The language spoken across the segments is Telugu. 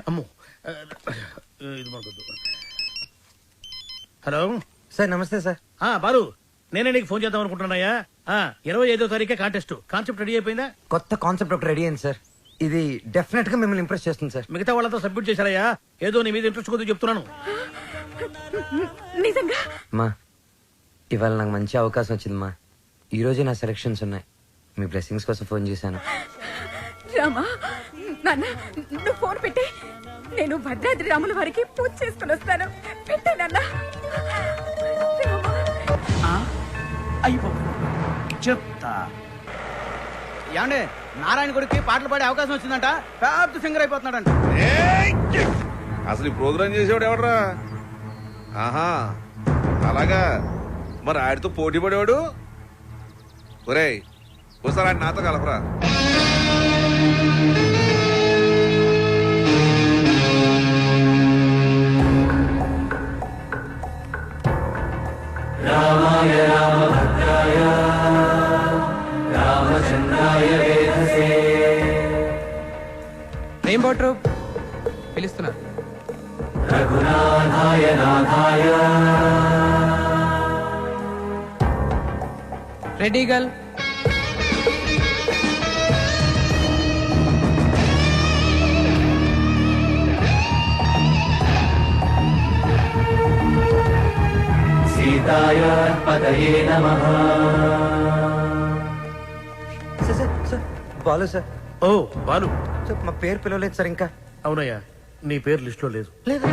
అమ్మో ఇది మనకొద్దు. హలో సార్ నమస్తే సార్. బాలు, నేనే నీకు ఫోన్ చేద్దాం అనుకుంటున్నాయా. 25వ తారీఖే కాన్సెప్ట్ రెడీ అయిపోయిందా? కొత్త కాన్సెప్ట్ ఒకటి రెడీ అయింది సార్. ఇది డెఫినెట్ గా మిమ్మల్ని ఇంప్రెస్ చేస్తుంది సార్. మిగతా వాళ్ళతో సబ్మిట్ చేశారయ్యా. ఏదో నీ మీద ఇంట్రెస్ట్ కొద్దిగా చెప్తున్నాను. నిజంగా మా ఇవాళ నాకు మంచి అవకాశం వచ్చింది మా. ఈ రోజే నా సెలక్షన్స్ ఉన్నాయి. మీ బ్లెస్సింగ్స్ కోసం ఫోన్ చేశాను. రామా, నాన్న నువ్వు ఫోన్ పెట్టే, నేను భద్రాద్రి రాముల వారికి పూజ చేసుకుని వస్తాను. పెట్టే నాన్న. చెప్తా. ఏమండి, నారాయణ గుడికి పాటలు పాడే అవకాశం వచ్చిందంట. పెద్ద సింగర్ అయిపోతున్నాడంట. అసలు ఈ ప్రోగ్రామ్ చేసేవాడు ఎవడరా? ఆహా, అలాగా. మరి ఆడితో పోటీ పడేవాడు. ఒరేయ్, ఒకసారి ఆడి నాతో కలపరా. రామాయ రామభద్రాయ రామచంద్రాయ వేధసే. రెయిన్బో ట్రూప్ పిలుస్తున్నారు. రఘునాథాయ నాథాయ. Ready girl. సీతాయ పదయే నమః. Sir sir sir Balu sir. ఓ బాలు, సార్ మా పేరు పిలవలేదు సార్ ఇంకా. అవునయ్యా, నీ పేరు లిస్ట్ లో లేదు. లేదు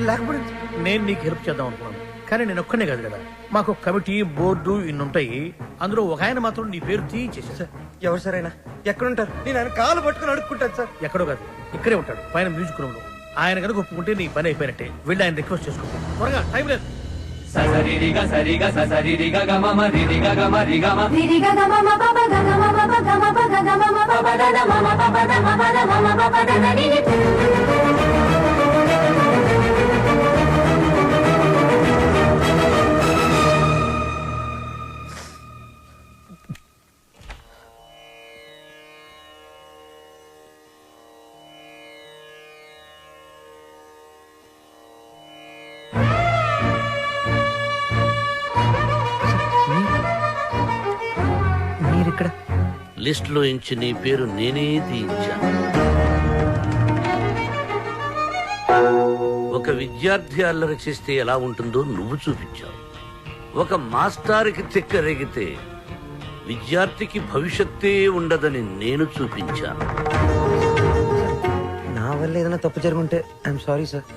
లేకపోతే నేను నీకు హెల్ప్ చేద్దాం అనుకున్నాను, కానీ నేను ఒక్కనే కాదు కదా. మాకు కమిటీ, బోర్డు ఇన్నుంటాయి. అందులో ఒక ఆయన మాత్రం నీ పేరు తీసేసారు. సార్ ఎవరు సార్ అయినా ఎక్కడుంటారు? నేను ఆయన కాలు పట్టుకుని అడుక్కుంటాను సార్. ఎక్కడో కాదు, ఇక్కడే ఉంటాడు, పైన మ్యూజిక్ రూమ్ లో. ఆయన కనుక ఒప్పుకుంటే నీ పని అయిపోయినట్టే. వెళ్ళి ఆయన రిక్వెస్ట్ చేసుకో. త్వరగా, టైం లేదు. ససరిరిగ సరిగ ససరిరిగ గమమ రిరిగ గమ రిగమ. రిరిగ గమ మప పగ గమ మప గమ పగ గమ మప పద నమ మప పద మప ద మమ పప ద నని. మీరిక్కడ లిస్ట్ లో ఇంచి నీ పేరు నేనే తీయించాను. ఒక విద్యార్థి అల్లరి చేస్తే ఎలా ఉంటుందో నువ్వు చూపించావు. ఒక మాస్టార్కి తిక్కరేగితే విద్యార్థికి భవిష్యత్తే ఉండదని నేను చూపించాను. నా వల్ల ఏదైనా తప్పు జరుగుంటే ఐఎమ్ సారీ సార్,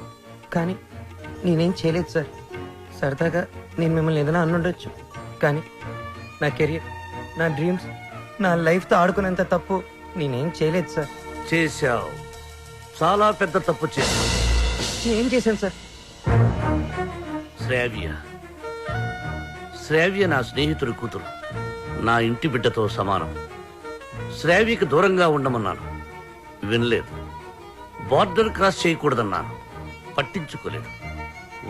కానీ నేనేం చేయలేదు సార్. సరదాగా నేను మిమ్మల్ని ఏదైనా అనుండొచ్చు, కానీ నా కెరియర్, నా డ్రీమ్స్, నా లైఫ్తో ఆడుకునేంత తప్పు నేనేం చేయలేదు సార్. చేశావు, చాలా పెద్ద తప్పు చేశావు. ఏం చేశాను సార్? శ్రావ్య నా స్నేహితుడి కూతురు, నా ఇంటి బిడ్డతో సమానం. శ్రావ్యకి దూరంగా ఉండమన్నాను, వినలేదు. బార్డర్ క్రాస్ చేయకూడదన్నాను, పట్టించుకోలేదు.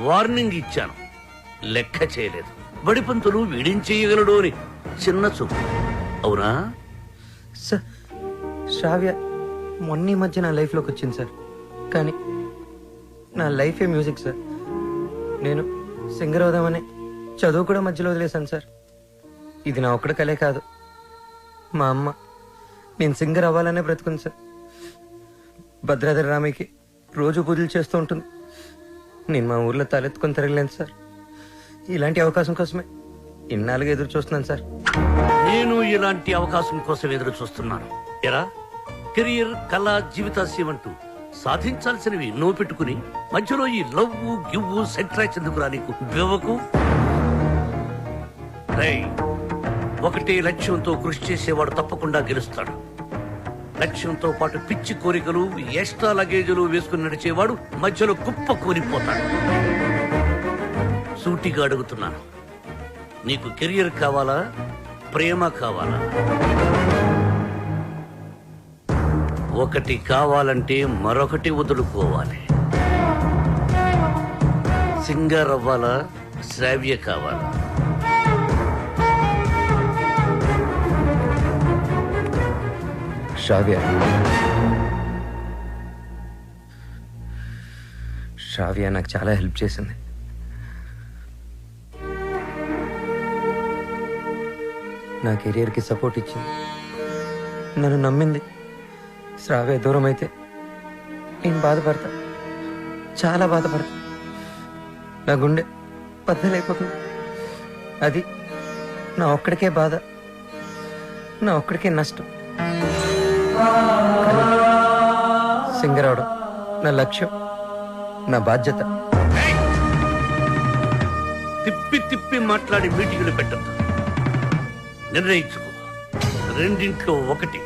వార్నింగ్ ఇచ్చాను, లెక్క చేయలేదు. బడిపంతులు వీడించేయగలడు అని చిన్న చూపు. అవునా సార్? శ్రావ్య మొన్న మధ్య నా లైఫ్లోకి వచ్చింది సార్, కానీ నా లైఫే మ్యూజిక్ సార్. నేను సింగర్ అవుదామని చదువు కూడా మధ్యలో వదిలేశాను సార్. ఇది నా ఒక్కడి కలే కాదు, మా అమ్మ నేను సింగర్ అవ్వాలనే బ్రతుకుంది సార్. భద్రాద్రి రామయ్యకి రోజు పూజలు చేస్తూ ఉంటుంది. నేను మా ఊర్లో తలెత్తుకొని తిరగలేను సార్. ఇలాంటి అవకాశం కోసమే ఇన్నాళ్ళుగా ఎదురు చూస్తున్నాను సార్. నేను ఇలాంటి అవకాశం కోసం ఎదురు చూస్తున్నాను. ఎరా, కెరియర్, కళ, జీవితాశయం అంటూ సాధించాల్సినవి నువ్వు పెట్టుకుని మధ్యలో ఈ లవ్వు గివ్వు సెంట్రాక్స్ ఎందుకురా నీకు? బివ్వకు. ఒకటే లక్ష్యంతో కృషి చేసేవాడు తప్పకుండా గెలుస్తాడు. లక్ష్యంతో పాటు పిచ్చి కోరికలు, ఎక్స్ట్రా లగేజీలు వేసుకుని నడిచేవాడు మధ్యలో కుప్ప కూలిపోతాడు. సూటిగా అడుగుతున్నాను, నీకు కెరియర్ కావాలా, ప్రేమ కావాలా? ఒకటి కావాలంటే మరొకటి వదులుకోవాలి. సింగర్ అవ్వాలా, శ్రావ్య కావాలా? శ్రావ్య శ్రావ్య నాకు చాలా హెల్ప్ చేసింది. నా కెరియర్కి సపోర్ట్ ఇచ్చింది, నన్ను నమ్మింది. శ్రావ్య దూరం అయితే నేను బాధపడతా, చాలా బాధపడతా. నా గుండె బద్దలైపోతుంది. అది నా ఒక్కడికే బాధ, నా ఒక్కడికే నష్టం. కానీ సింగర్ అవడం నా లక్ష్యం, నా బాధ్యత. తిప్పి తిప్పి మాట్లాడి మీటింగులు పెట్టద్దు. నిర్ణయించుకో, రెండింట్లో ఒకటి.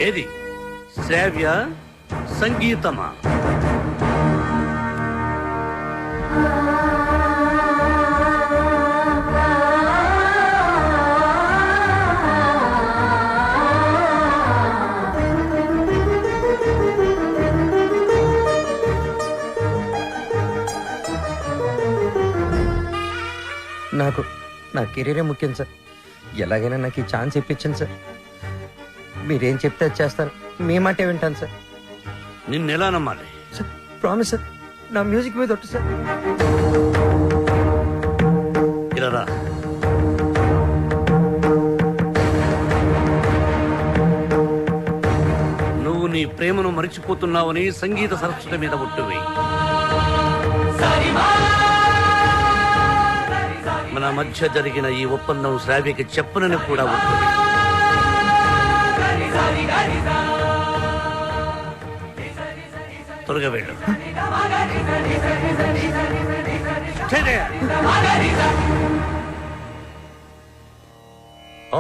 ఏది, శ్రావ్య సంగీతమా? నాకు నా కెరీరే ముఖ్యం సార్. ఎలాగైనా నాకు ఈ ఛాన్స్ ఇప్పించండి సార్. మీరేం చెప్తే అది చేస్తాను, మీ మాటే వింటాను సార్. నిన్నెలా నమ్మాలి? సార్ ప్రామిస్ సార్, నా మ్యూజిక్ మీద ఒట్టు సార్. ఇలా రా. నువ్వు నీ ప్రేమను మరిచిపోతున్నావని సంగీత సరస్వతి మీద ఒట్టువేయి. మన మధ్య జరిగిన ఈ ఒప్పందం శ్రావ్యకి చెప్పనని కూడా ఒట్టువేయి. త్వరగా వెళ్ళు.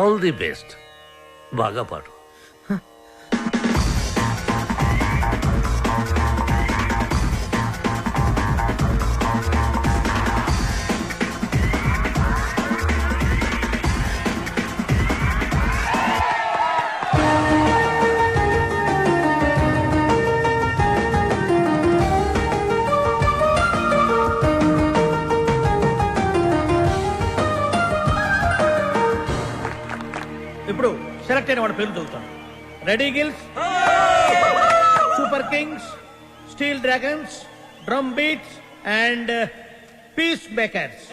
All the best. బాగా పాడు. ఇప్పుడు సెలెక్ట్ అయిన వాడి పేరు చదువుతాను. Ready Gills, Super Kings, Steel Dragons, Drum Beats and Peace Makers.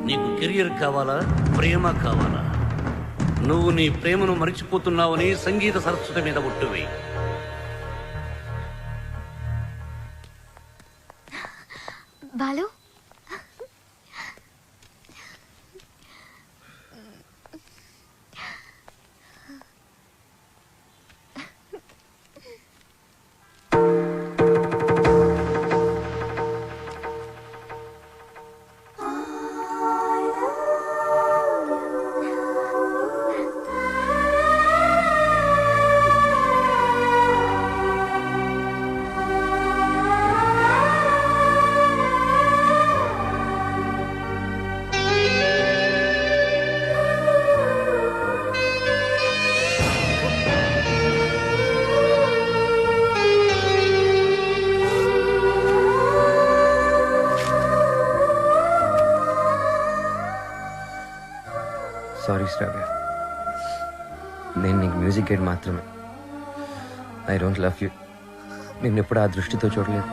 నీకు కెరియర్ కావాలా, ప్రేమ కావాలా? నువ్వు నీ ప్రేమను మరిచిపోతున్నావని సంగీత సరస్వతి మీద ఒట్టువేయి. బాలు, సారీ శ్రావ్య, నేను నీకు మ్యూజిక్ గైడ్ మాత్రమే. I don't love you. నిన్నెప్పుడు ఆ దృష్టితో చూడలేదు.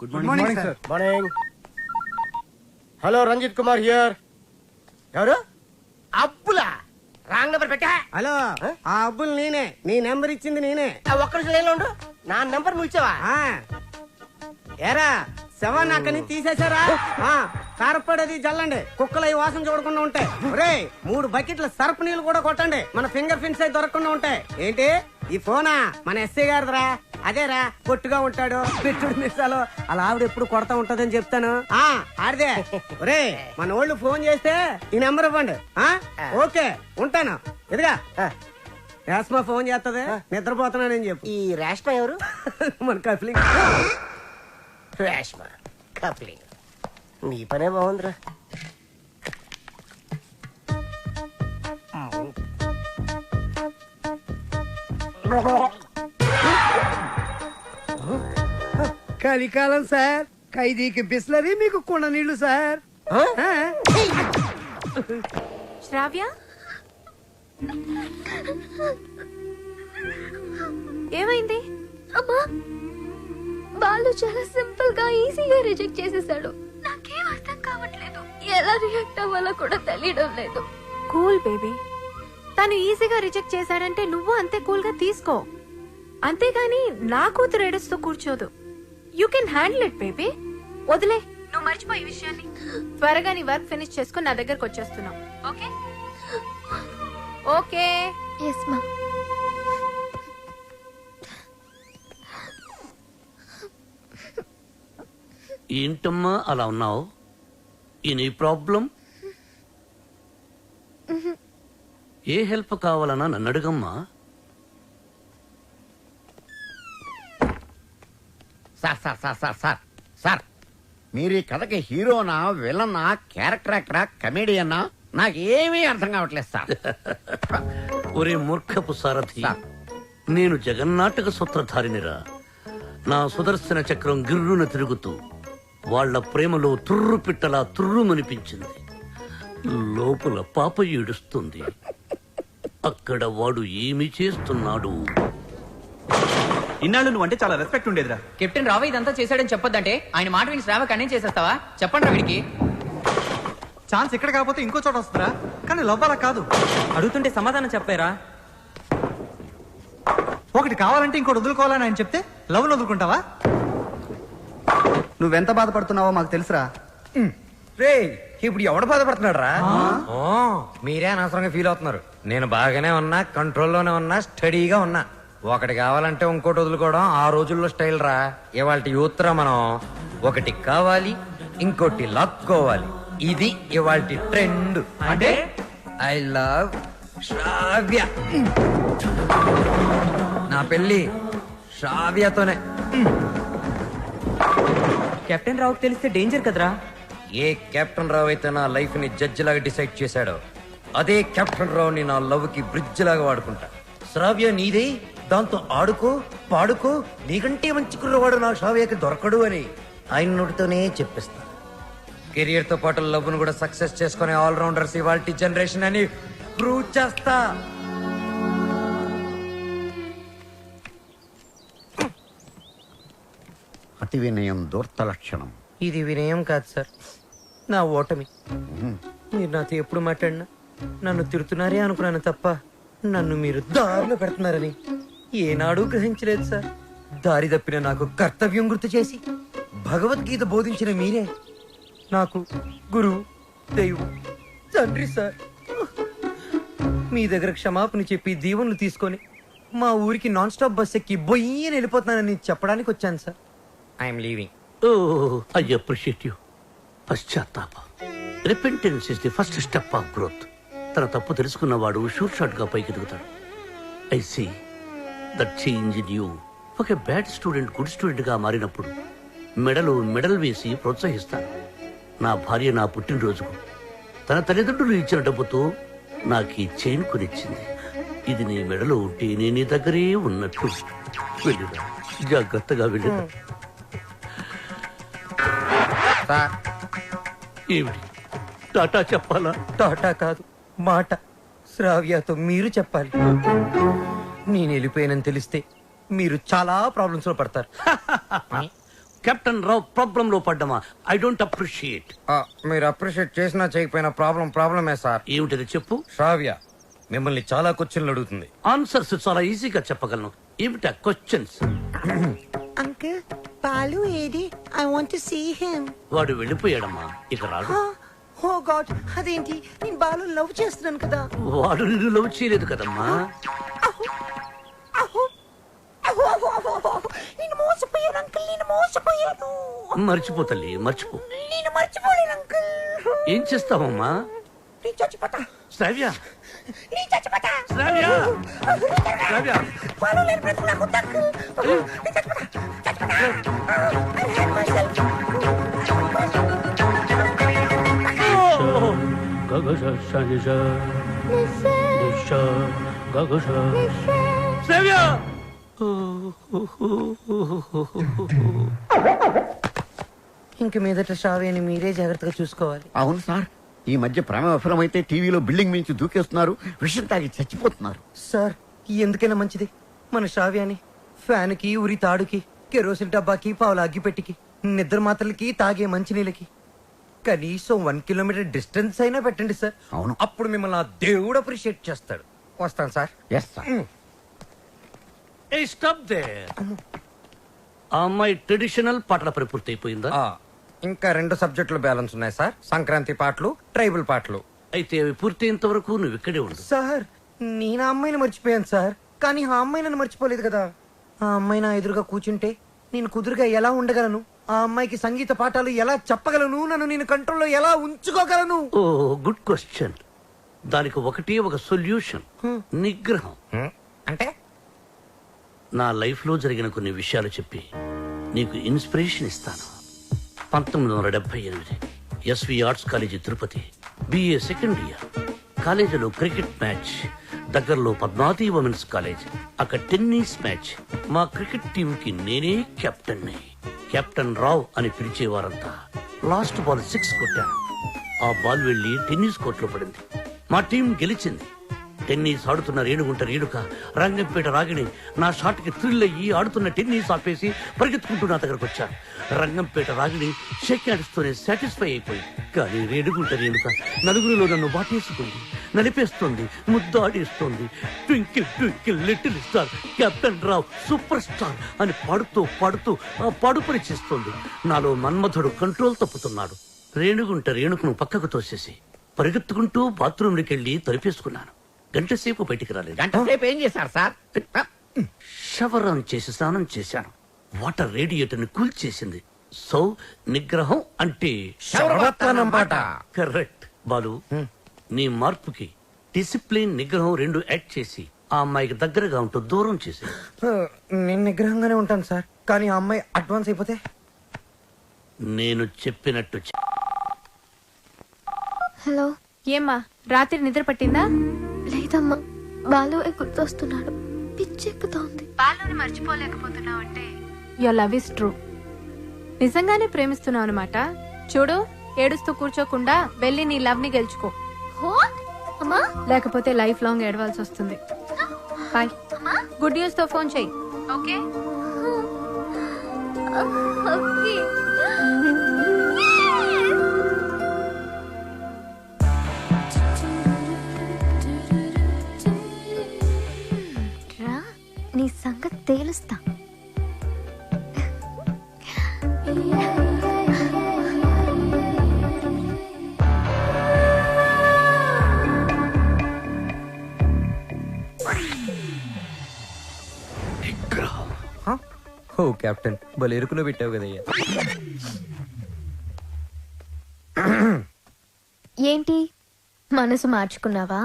Good morning sir. Morning. Hello, Ranjith Kumar here. ఎవరు? అబ్బులా? రాంగ్ నెంబర్ పెట్టా. హలో, ఆ అబ్బులు నేనే. నీ నెంబర్ ఇచ్చింది నేనే. ఒక్క నిమిషం లైన్లో ఉండు. నా నెంబర్ నువ్వు ఇచ్చావా? ఏరా శవాన్ని అక్కడి నుంచి తీసేశారా? కారపడేది జల్లండి, కుక్కలు ఈ వాసన చూడకుండా ఉంటాయి. ఒరే, 3 బకెట్ల సర్ఫ్ నీళ్ళు కూడా కొట్టండి, మన ఫింగర్ ప్రింట్స్ అయి దొరకకుండా ఉంటాయి. ఏంటి ఈ ఫోనా? మన ఎస్ఐ గారిదిరా. అదేరా పొట్టుగా ఉంటాడు పెట్టుడు మిసాలు అలా ఆవిడ ఎప్పుడు కొడతా ఉంటదని చెప్తాను ఆడిదే ఒరే మన వాళ్ళు ఫోన్ చేస్తే ఈ నెంబర్ ఇవ్వండి ఓకే ఉంటాను ఎదుగా రేష్మ ఫోన్ చేస్తుంది నిద్రపోతున్నానని చెప్పు. ఈ రేష్మ ఎవరు? మన కప్లింగ్. రేష్మ కప్లింగ్ నీ పనే బాగుందిరా. కలికాలం సార్, ఖైదీకి బిస్లరీ, మీకు కుండ నీళ్లు సార్. శ్రావ్య ఏమైంది? అమ్మా, బాలు చాలా సింపుల్ గా ఈజీగా రిజెక్ట్ చేసేసాడు. నాకేం అర్థం కావట్లేదు, ఎలా రియాక్ట్ అవ్వాలో కూడా తెలియడం లేదు. కూల్ బేబీ, తను ఈజీగా రిజెక్ట్ చేశాడంటే నువ్వు అంతే కూల్ గా తీసుకో. అంతేగాని నా కూతురు ఏడుస్తూ కూర్చోదు. You can handle it baby. వదిలే, నువ్వు మర్చిపోయి ఈ విషయాన్ని. త్వరగా నీ వర్క్ ఫినిష్ చేసుకుని నా దగ్గరకు వచ్చేస్తున్నావు. Okay okay. ఎస్ మా. ఏంటమ్మా అలా ఉన్నావు? ఈ ప్రాబ్లం? ఏ హెల్ప్ కావాలన్నా నన్ను అడుగమ్మా. Sir sir sir sir sir sir మీరు ఈ కథకి హీరోనా, విలనా, క్యారెక్టర్ యాక్టరా, కమేడియన్నా నాకేమీ అర్థం కావట్లేదు సార్. ఒరే మూర్ఖపు సారథి, నేను జగన్నాటక సూత్రధారినిరా. నా సుదర్శన చక్రం గిర్రున తిరుగుతూ వాళ్ల ప్రేమలో తుర్రు పిట్టలా తుర్రుమనిపించింది. లోపల పాప ఏడుస్తుంది. అక్కడ వాడు ఏమి చేస్తున్నాడు? ఇన్నాళ్ళు నువ్వు అంటే చాలా రెస్పెక్ట్ ఉండేదిరా. కెప్టెన్ రావు ఇదంతా చేశాడని చెప్పొద్దంటే ఆయన మాట విని శ్రావ కన్నే చేసేస్తావా? చెప్పండి రా వీడికి. ఛాన్స్ ఇక్కడ కాకపోతే ఇంకో చోట వస్తుందా? కానీ లవ్ అలా కాదు. అడుగుతుంటే సమాధానం చెప్పారా? ఒకటి కావాలంటే ఇంకోటి వదులుకోవాలని ఆయన చెప్తే లవ్ వదులుకుంటావా? నువ్వెంత బాధపడుతున్నావో మాకు తెలుసురా. రే, ఇప్పుడు ఎవడు బాధపడుతున్నాడు రా? మీరే అనవసరంగా ఫీల్ అవుతున్నారు. నేను బాగానే ఉన్నా, కంట్రోల్లోనే ఉన్నా, స్టడీగా ఉన్నా. ఒకటి కావాలంటే ఇంకోటి వదులుకోవడం ఆ రోజుల్లో స్టైల్ రా. ఇవాళ యూత్ రా మనం. ఒకటి కావాలి, ఇంకోటి లాక్కోవాలి. ఇది ఇవాళ ట్రెండ్. అంటే ఐ లవ్ శ్రావ్య. నా పెళ్లి శ్రావ్యతోనే. కెప్టెన్ రావుకి తెలిస్తే డేంజర్ కదరా. ఏ కెప్టెన్ రావు అయితే నా లైఫ్ ని జడ్జి లాగా డిసైడ్ చేశాడో, అదే కెప్టెన్ రావుని నా లవ్ కి బ్రిడ్జ్ లాగా వాడుకుంటా. శ్రావ్య నీదే, దాంతో ఆడుకో, పాడుకో. నీకంటే మంచి కుర్రవాడు నా శ్రావ్యకి దొరకడు అని ఆయన నోటితోనే చెప్పిస్తా. కెరియర్ తో పాటు లవ్ ను కూడా సక్సెస్ చేసుకునే ఆల్రౌండర్స్ ఇవాల్టి జనరేషన్ అని ప్రూవ్ చేస్తా. అతి వినయం దూర్త లక్షణం. ఇది వినయం కాదు సార్, నా ఓటమి. మీరు నాతో ఎప్పుడు మాట్లాడినా నన్ను తిడుతున్నారే అనుకున్నాను తప్ప నన్ను మీరు దారిలో పెడుతున్నారని ఏనాడూ గ్రహించలేదు సార్. దారి తప్పిన నాకు కర్తవ్యం గుర్తు చేసి భగవద్గీత బోధించిన మీరే నాకు గురువు, దైవం, తండ్రి సార్. మీ దగ్గర క్షమాపణ చెప్పి దీవెనలు తీసుకొని మా ఊరికి నాన్ స్టాప్ బస్ ఎక్కి బొయ్యని వెళ్ళిపోతున్నానని చెప్పడానికి వచ్చాను sir. I'm leaving. Oh, I appreciate you. పశ్చాత్తాప, repentance is the first step of growth. తన తప్పు తెలుసుకున్నవాడు షూర్ షాట్ గా పైకి ఎదుగుతాడు. I see that change in you. ఒక బ్యాడ్ స్టూడెంట్ గుడ్ స్టూడెంట్ గా మారినప్పుడు మెడల్ వేసి ప్రోత్సహిస్తాను. నా భార్య నా పుట్టినరోజుకు తన తల్లిదండ్రులు ఇచ్చిన డబ్బుతో నాకు ఈ చైన్ కొనిచ్చింది. ఇది నీ మెడలో ఉంటే నేను నీ దగ్గరే ఉన్నట్టు. వెళ్ళిరా, జాగ్రత్తగా వెళ్ళిరా. ఏమిటి, టాటా చెప్పాలా? టాటా కాదు, మాట. శ్రావ్యతో మీరు చెప్పాలి. నేను వెళ్ళిపోయానని తెలిస్తే మీరు చాలా ప్రాబ్లమ్స్ లో పడతారు. కెప్టెన్ రావు ప్రాబ్లం లో పడ్డమా? I don't appreciate. మీరు అప్రిషియేట్ చేసినా చేయకపోయినా ప్రాబ్లమే సార్. ఏమిటది చెప్పు. శ్రావ్య మిమ్మల్ని చాలా క్వశ్చన్లు అడుగుతుంది. ఆన్సర్స్ చాలా ఈజీగా చెప్పగలను. ఏమిటా క్వశ్చన్స్? అంకుల్, బాలు ఏది? I want to see him. వాడు వెళ్ళిపోయాడమ్మా, ఇక రాడు. ఓ గాడ్, అదేంటి? నేను బాలు లవ్ చేస్తున్నాను కదా. వాడు నిన్ను లవ్ చేయలేదు కదమ్మా. మర్చిపో తల్లి, మర్చిపో. నేను మర్చిపోలేను అంకుల్. ఏం చేస్తావమ్మా? నేను చచ్చిపోతా. శ్రావ్య, నేను చచ్చిపోతా. శ్రావ్య, శ్రావ్య. పాలు లేని బ్రతుకు నాకు వద్దు అంకుల్. నేను చచ్చిపోతా. శ్రావ్య. ఇంక మీదట శ్రావ్యని మీరే జాగ్రత్తగా చూసుకోవాలి. అవును సార్, ఈ మధ్య ప్రేమ విఫలమైతే టీవీలో బిల్డింగ్ మించి దూకేస్తున్నారు, విషయం తాగి చచ్చిపోతున్నారు. సార్ ఎందుకైనా మంచిది మన శ్రావ్యాన్ని ఫ్యాన్కి, ఉరి తాడుకి, కెరోసిన్ డబ్బాకి, పావుల అగ్గిపెట్టికి, నిద్ర మాత్రలకి, తాగే మంచినీళ్ళకి కనీసం 1 కిలోమీటర్ డిస్టెన్స్ అయినా పెట్టండి సార్. అవును. అప్పుడు మిమ్మల్ని ఆ దేవుడు అప్రిషియేట్ చేస్తాడు. వస్తాను సార్. Yes sir. ఏ స్టాప్ దేర్. ఆ అమ్మాయి ట్రెడిషనల్ పాటల పని పూర్తయిపోయిందా? ఇంకా 2 సబ్జెక్టులు బ్యాలెన్స్ ఉన్నాయి సార్. సంక్రాంతి పాటలు, ట్రైబల్ పాటలు. అయితే అవి పూర్తయినంత వరకు నువ్వు ఇక్కడే ఉండు. సార్ నేను ఆ అమ్మాయిని మర్చిపోయాను సార్, కానీ ఆ అమ్మాయి నన్ను మర్చిపోలేదు కదా. ఆ అమ్మాయి నా ఎదురుగా కూర్చుంటే నేను కుదురుగా ఎలా ఉండగలను? ఆ అమ్మాయికి సంగీత పాఠాలు ఎలా చెప్పగలను? నన్ను నేను కంట్రోల్లో ఎలా ఉంచుకోగలను? ఓ గుడ్ క్వశ్చన్. దానికి ఒకటే ఒక సొల్యూషన్, నిగ్రహం. అంటే నా లైఫ్ లో జరిగిన కొన్ని విషయాలు చెప్పి నీకు ఇన్స్పిరేషన్ ఇస్తాను. 1978 SV arts college Tirupati, BA second year. కాలేజీలో క్రికెట్ మ్యాచ్, దగ్గరలో పద్మావతి ఉమెన్స్ కాలేజ్. అక్కడ టెన్నిస్ మ్యాచ్. మా క్రికెట్ టీం కి నేనే కెప్టెన్. కెప్టెన్ రావ్ అని పిలిచేవారంతా. లాస్ట్ బాల్ 6 కొట్టాను. ఆ బాల్ వెళ్లి టెన్నిస్ కోర్టులో పడింది. మా టీం గెలిచింది. టెన్నిస్ ఆడుతున్న రేణుగుంట రేణుక, రంగంపేట రాగిణి నా షాట్ కి థ్రిల్ అయ్యి ఆడుతున్న టెన్నిస్ ఆపేసి పరిగెత్తుకుంటూ నా దగ్గరకు వచ్చారు. రంగంపేట రాగిణి షేక్ హ్యాండ్స్ తోనే సాటిస్ఫై అయిపోయింది. కానీ రేణుగుంట రేణుక నలుగురిలో నన్ను వాటేసుకుంది, నలిపేస్తుంది, ముద్దాడేస్తోంది. Twinkle twinkle little star, captain Rao super star అని పాడుతూ పాడుతూ ఆ పాడుపని చేస్తోంది. నాలో మన్మధుడు కంట్రోల్ తప్పుతున్నాడు. రేణుగుంట రేణుకను పక్కకు తోసేసి పరిగెత్తుకుంటూ బాత్రూంలోకి వెళ్లి తలిపేసుకున్నాను. గంట సేపు బయటికి రాలేదు. గంట సేపు ఏం చేశారు సార్? షవర్ ఆన్ చేసి స్నానం చేశాను. వాటర్ రేడియేటర్ ని కూల్ చేసింది. సో నిగ్రహం అంటే కరెక్ట్. బాలు, నీ మార్పుకి డిసిప్లిన్, నిగ్రహం 2 యాడ్ చేసి ఆ అమ్మాయికి దగ్గరగా ఉంటూ దూరం చేసి. నేను నిగ్రహంగానే ఉంటాను సార్, కానీ ఆ అమ్మాయి అడ్వాన్స్ అయిపోతే? నేను చెప్పినట్టు హలో. ఏమ్మా రాత్రి నిద్ర పట్టిందా? లేదమ్మా, బాలు గుర్తొస్తున్నాడు. పిచ్చెక్కుతోంది. బాలుని మర్చిపోలేకపోతున్నావు అంటే యువర్ లవ్ ఇస్ ట్రూ. నిజంగానే ప్రేమిస్తున్నావు అనమాట. చూడు, ఏడుస్తూ కూర్చోకుండా వెళ్ళి నీ లవ్ ని గెలుచుకో. అమ్మా, లేకపోతే లైఫ్ లాంగ్ ఏడవాల్సి వస్తుంది. బాయ్. గుడ్ న్యూస్ తో ఫోన్ చెయ్యి. ఓకే. ఓకే. రా, నీ సంగతి తేలుస్తా. ఓ కెప్టెన్, భలే ఎరుకులో పెట్టావు కదయ్యా. ఏంటి, మనసు మార్చుకున్నావా?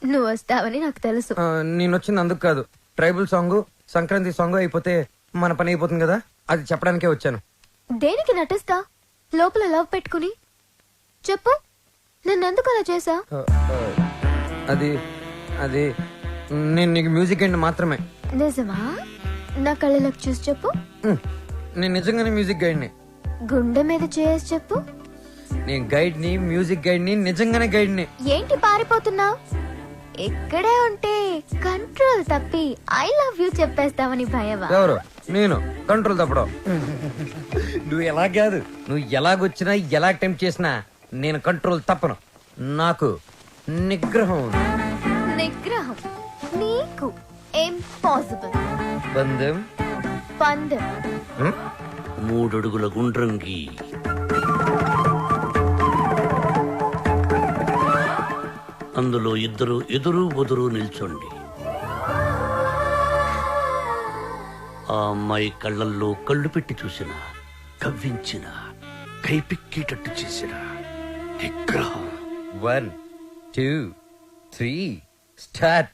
నువ్వు వస్తావని నాకు తెలుసు. నేను వచ్చింది అందుకు కాదు. ట్రైబల్ సాంగ్, సంక్రాంతి సాంగ్ అయిపోతే మన పని అయిపోతుంది కదా, అది చెప్పడానికే వచ్చాను. దేనికి నటిస్తా లోపల లవ్ పెట్టుకుని? చెప్పు, నన్నెందుకు అలా చేసా? అది అది నేను నీకు మ్యూజిక్ అండ్ మాత్రమే. నిజమా? నా కళ్ళలోకి చూసి చెప్పు. నేను నిజంగానే మ్యూజిక్ గైడ్ని. గుండె మీద చేసి చెప్పు. నేను గైడ్ని, మ్యూజిక్ గైడ్ని, నిజంగానే గైడ్ని. ఏంటి పారిపోతున్నావు? ఇక్కడే ఉంటే కంట్రోల్ తప్పి ఐ లవ్ యూ చెప్పేస్తావని భయమా? ఎవరు? నేను కంట్రోల్ తప్పడం. నువ్వు ఎలా కాదు, నువ్వు ఎలాగొచ్చినా ఎలా అటెంప్ట్ చేసినా నేను కంట్రోల్ తప్పను. నాకు నిగ్రహం ఉంది. నిగ్రహం నీకు ఇంపాసిబుల్. బంధం పందెం 3 అడుగుల గుండ్రంగి. అందులో ఇద్దరు ఎదురు బదురు నిల్చోండి. ఆ ఆ అమ్మాయి కళ్ళల్లో కళ్ళు పెట్టి చూసిన, కవ్వించిన, కైపిక్కేటట్టు చేసిన విగ్రహం. 1 2 3 స్టార్ట్.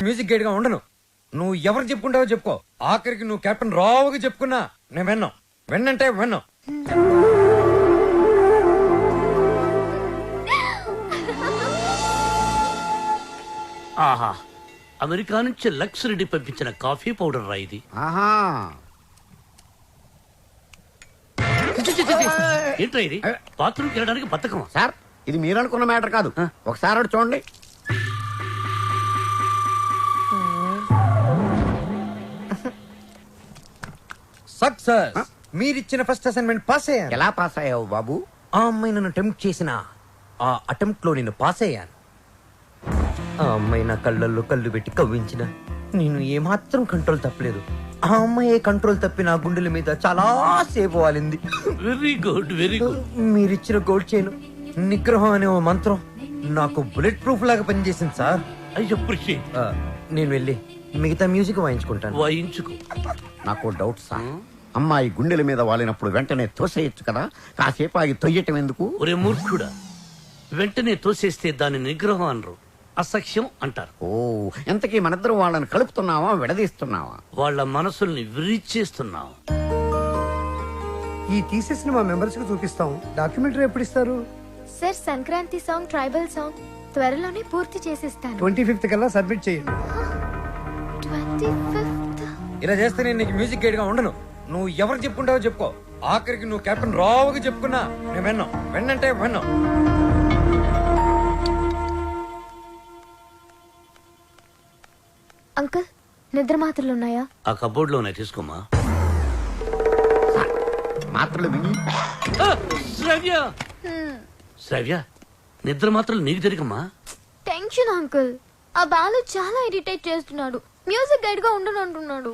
మ్యూజిక్ గైడ్ గా ఉండను. నువ్వు ఎవరు చెప్పుకుంటావో చెప్పుకో. ఆఖరికి నువ్వు కెప్టెన్ రావుగా చెప్పుకున్నా నేను విన్నాం. విన్నంటే విన్నాం. ఆహా, అమెరికా నుంచి లక్స్ రెడ్డి పంపించిన కాఫీ పౌడర్ రా ఇది. ఆహా, ఏంట్రా ఇది? బాత్రూమ్కి వెళ్ళడానికి బతకమా? సార్ ఇది మీరు అనుకున్న మ్యాటర్ కాదు. ఒకసారి అటు చూడండి. సక్సెస్. మీరిచ్చిన ఫస్ట్ అసైన్మెంట్ పాస్ అయ్యాను. ఎలా పాస్ అయ్యావు బాబు? ఆ అమ్మాయి నన్ను అటెంప్ట్ చేసిన ఆ అటెంప్ట్ లో నేను పాస్ అయ్యాను. ఆ అమ్మాయి నా కళ్ళల్లో కళ్ళు పెట్టి కవ్వించిన నేను ఏమాత్రం కంట్రోల్ తప్పలేదు. ఆ అమ్మాయి కంట్రోల్ తప్పి నా గుండెల మీద చాలా సేపు వాలింది. Very good, very good. మీరిచ్చిన గోల్డ్ చైన్ నిగ్రహం అనే ఓ మంత్రం నాకు బుల్లెట్ ప్రూఫ్ లాగా పనిచేసింది సార్. I appreciate. నేను వెళ్ళి మిగతా మ్యూజిక్ వాయించుకుంటాను. వాయించుకో. నాకు డౌట్ సార్. అమ్మాయి గుండెల మీద వాలినప్పుడు వెంటనే తోసేయచ్చు కదా, కాసేపు ఆగి తొయ్యటం ఎందుకు? ఒరే మూర్ఖుడా, వెంటనే తోసేస్తే దాని నిగ్రహం అనరు, అసఖ్యం అంటారు. ఓ, ఎంతకీ మనిద్దరం వాళ్ళని కలుపుతున్నావా విడదీస్తున్నావా? వాళ్ళ మనసుల్ని విరిచేస్తున్నావు. ఈ తీసేసిన మా మెంబర్స్ కు చూపిస్తాం. డాక్యుమెంటరీ ఎప్పుడు ఇస్తారు? Sir Sankranti song, tribal song త్వరలోనే పూర్తి చేసిస్తాను. 25th కల్లా సబ్మిట్ చేయండి. 25th? ఇలా చేస్తే నేను నీకు మ్యూజిక్ గైడ్ గా ఉండను. నువ్వు ఎవరు చెప్పుకుంటావో చెప్పుకో. ఆఖరికి నువ్వు కెప్టెన్ రావుగా చెప్పుకున్నా నేను విన్నాం. విన్నంటే విన్నాం. అంకుల్, నిద్ర మాత్రలు ఉన్నాయా? ఆ కబోర్డ్ లోనే తీసుకోమా. మాత్రలు విని శ్రవ్య, శ్రవ్య, నిద్ర మాత్రం నీకు జరిగమ్మా. Tension uncle. ఆ బాలు చాలా ఇరిటేట్ చేస్తున్నాడు. మ్యూజిక్ గైడ్ గా ఉండను అంటున్నాడు.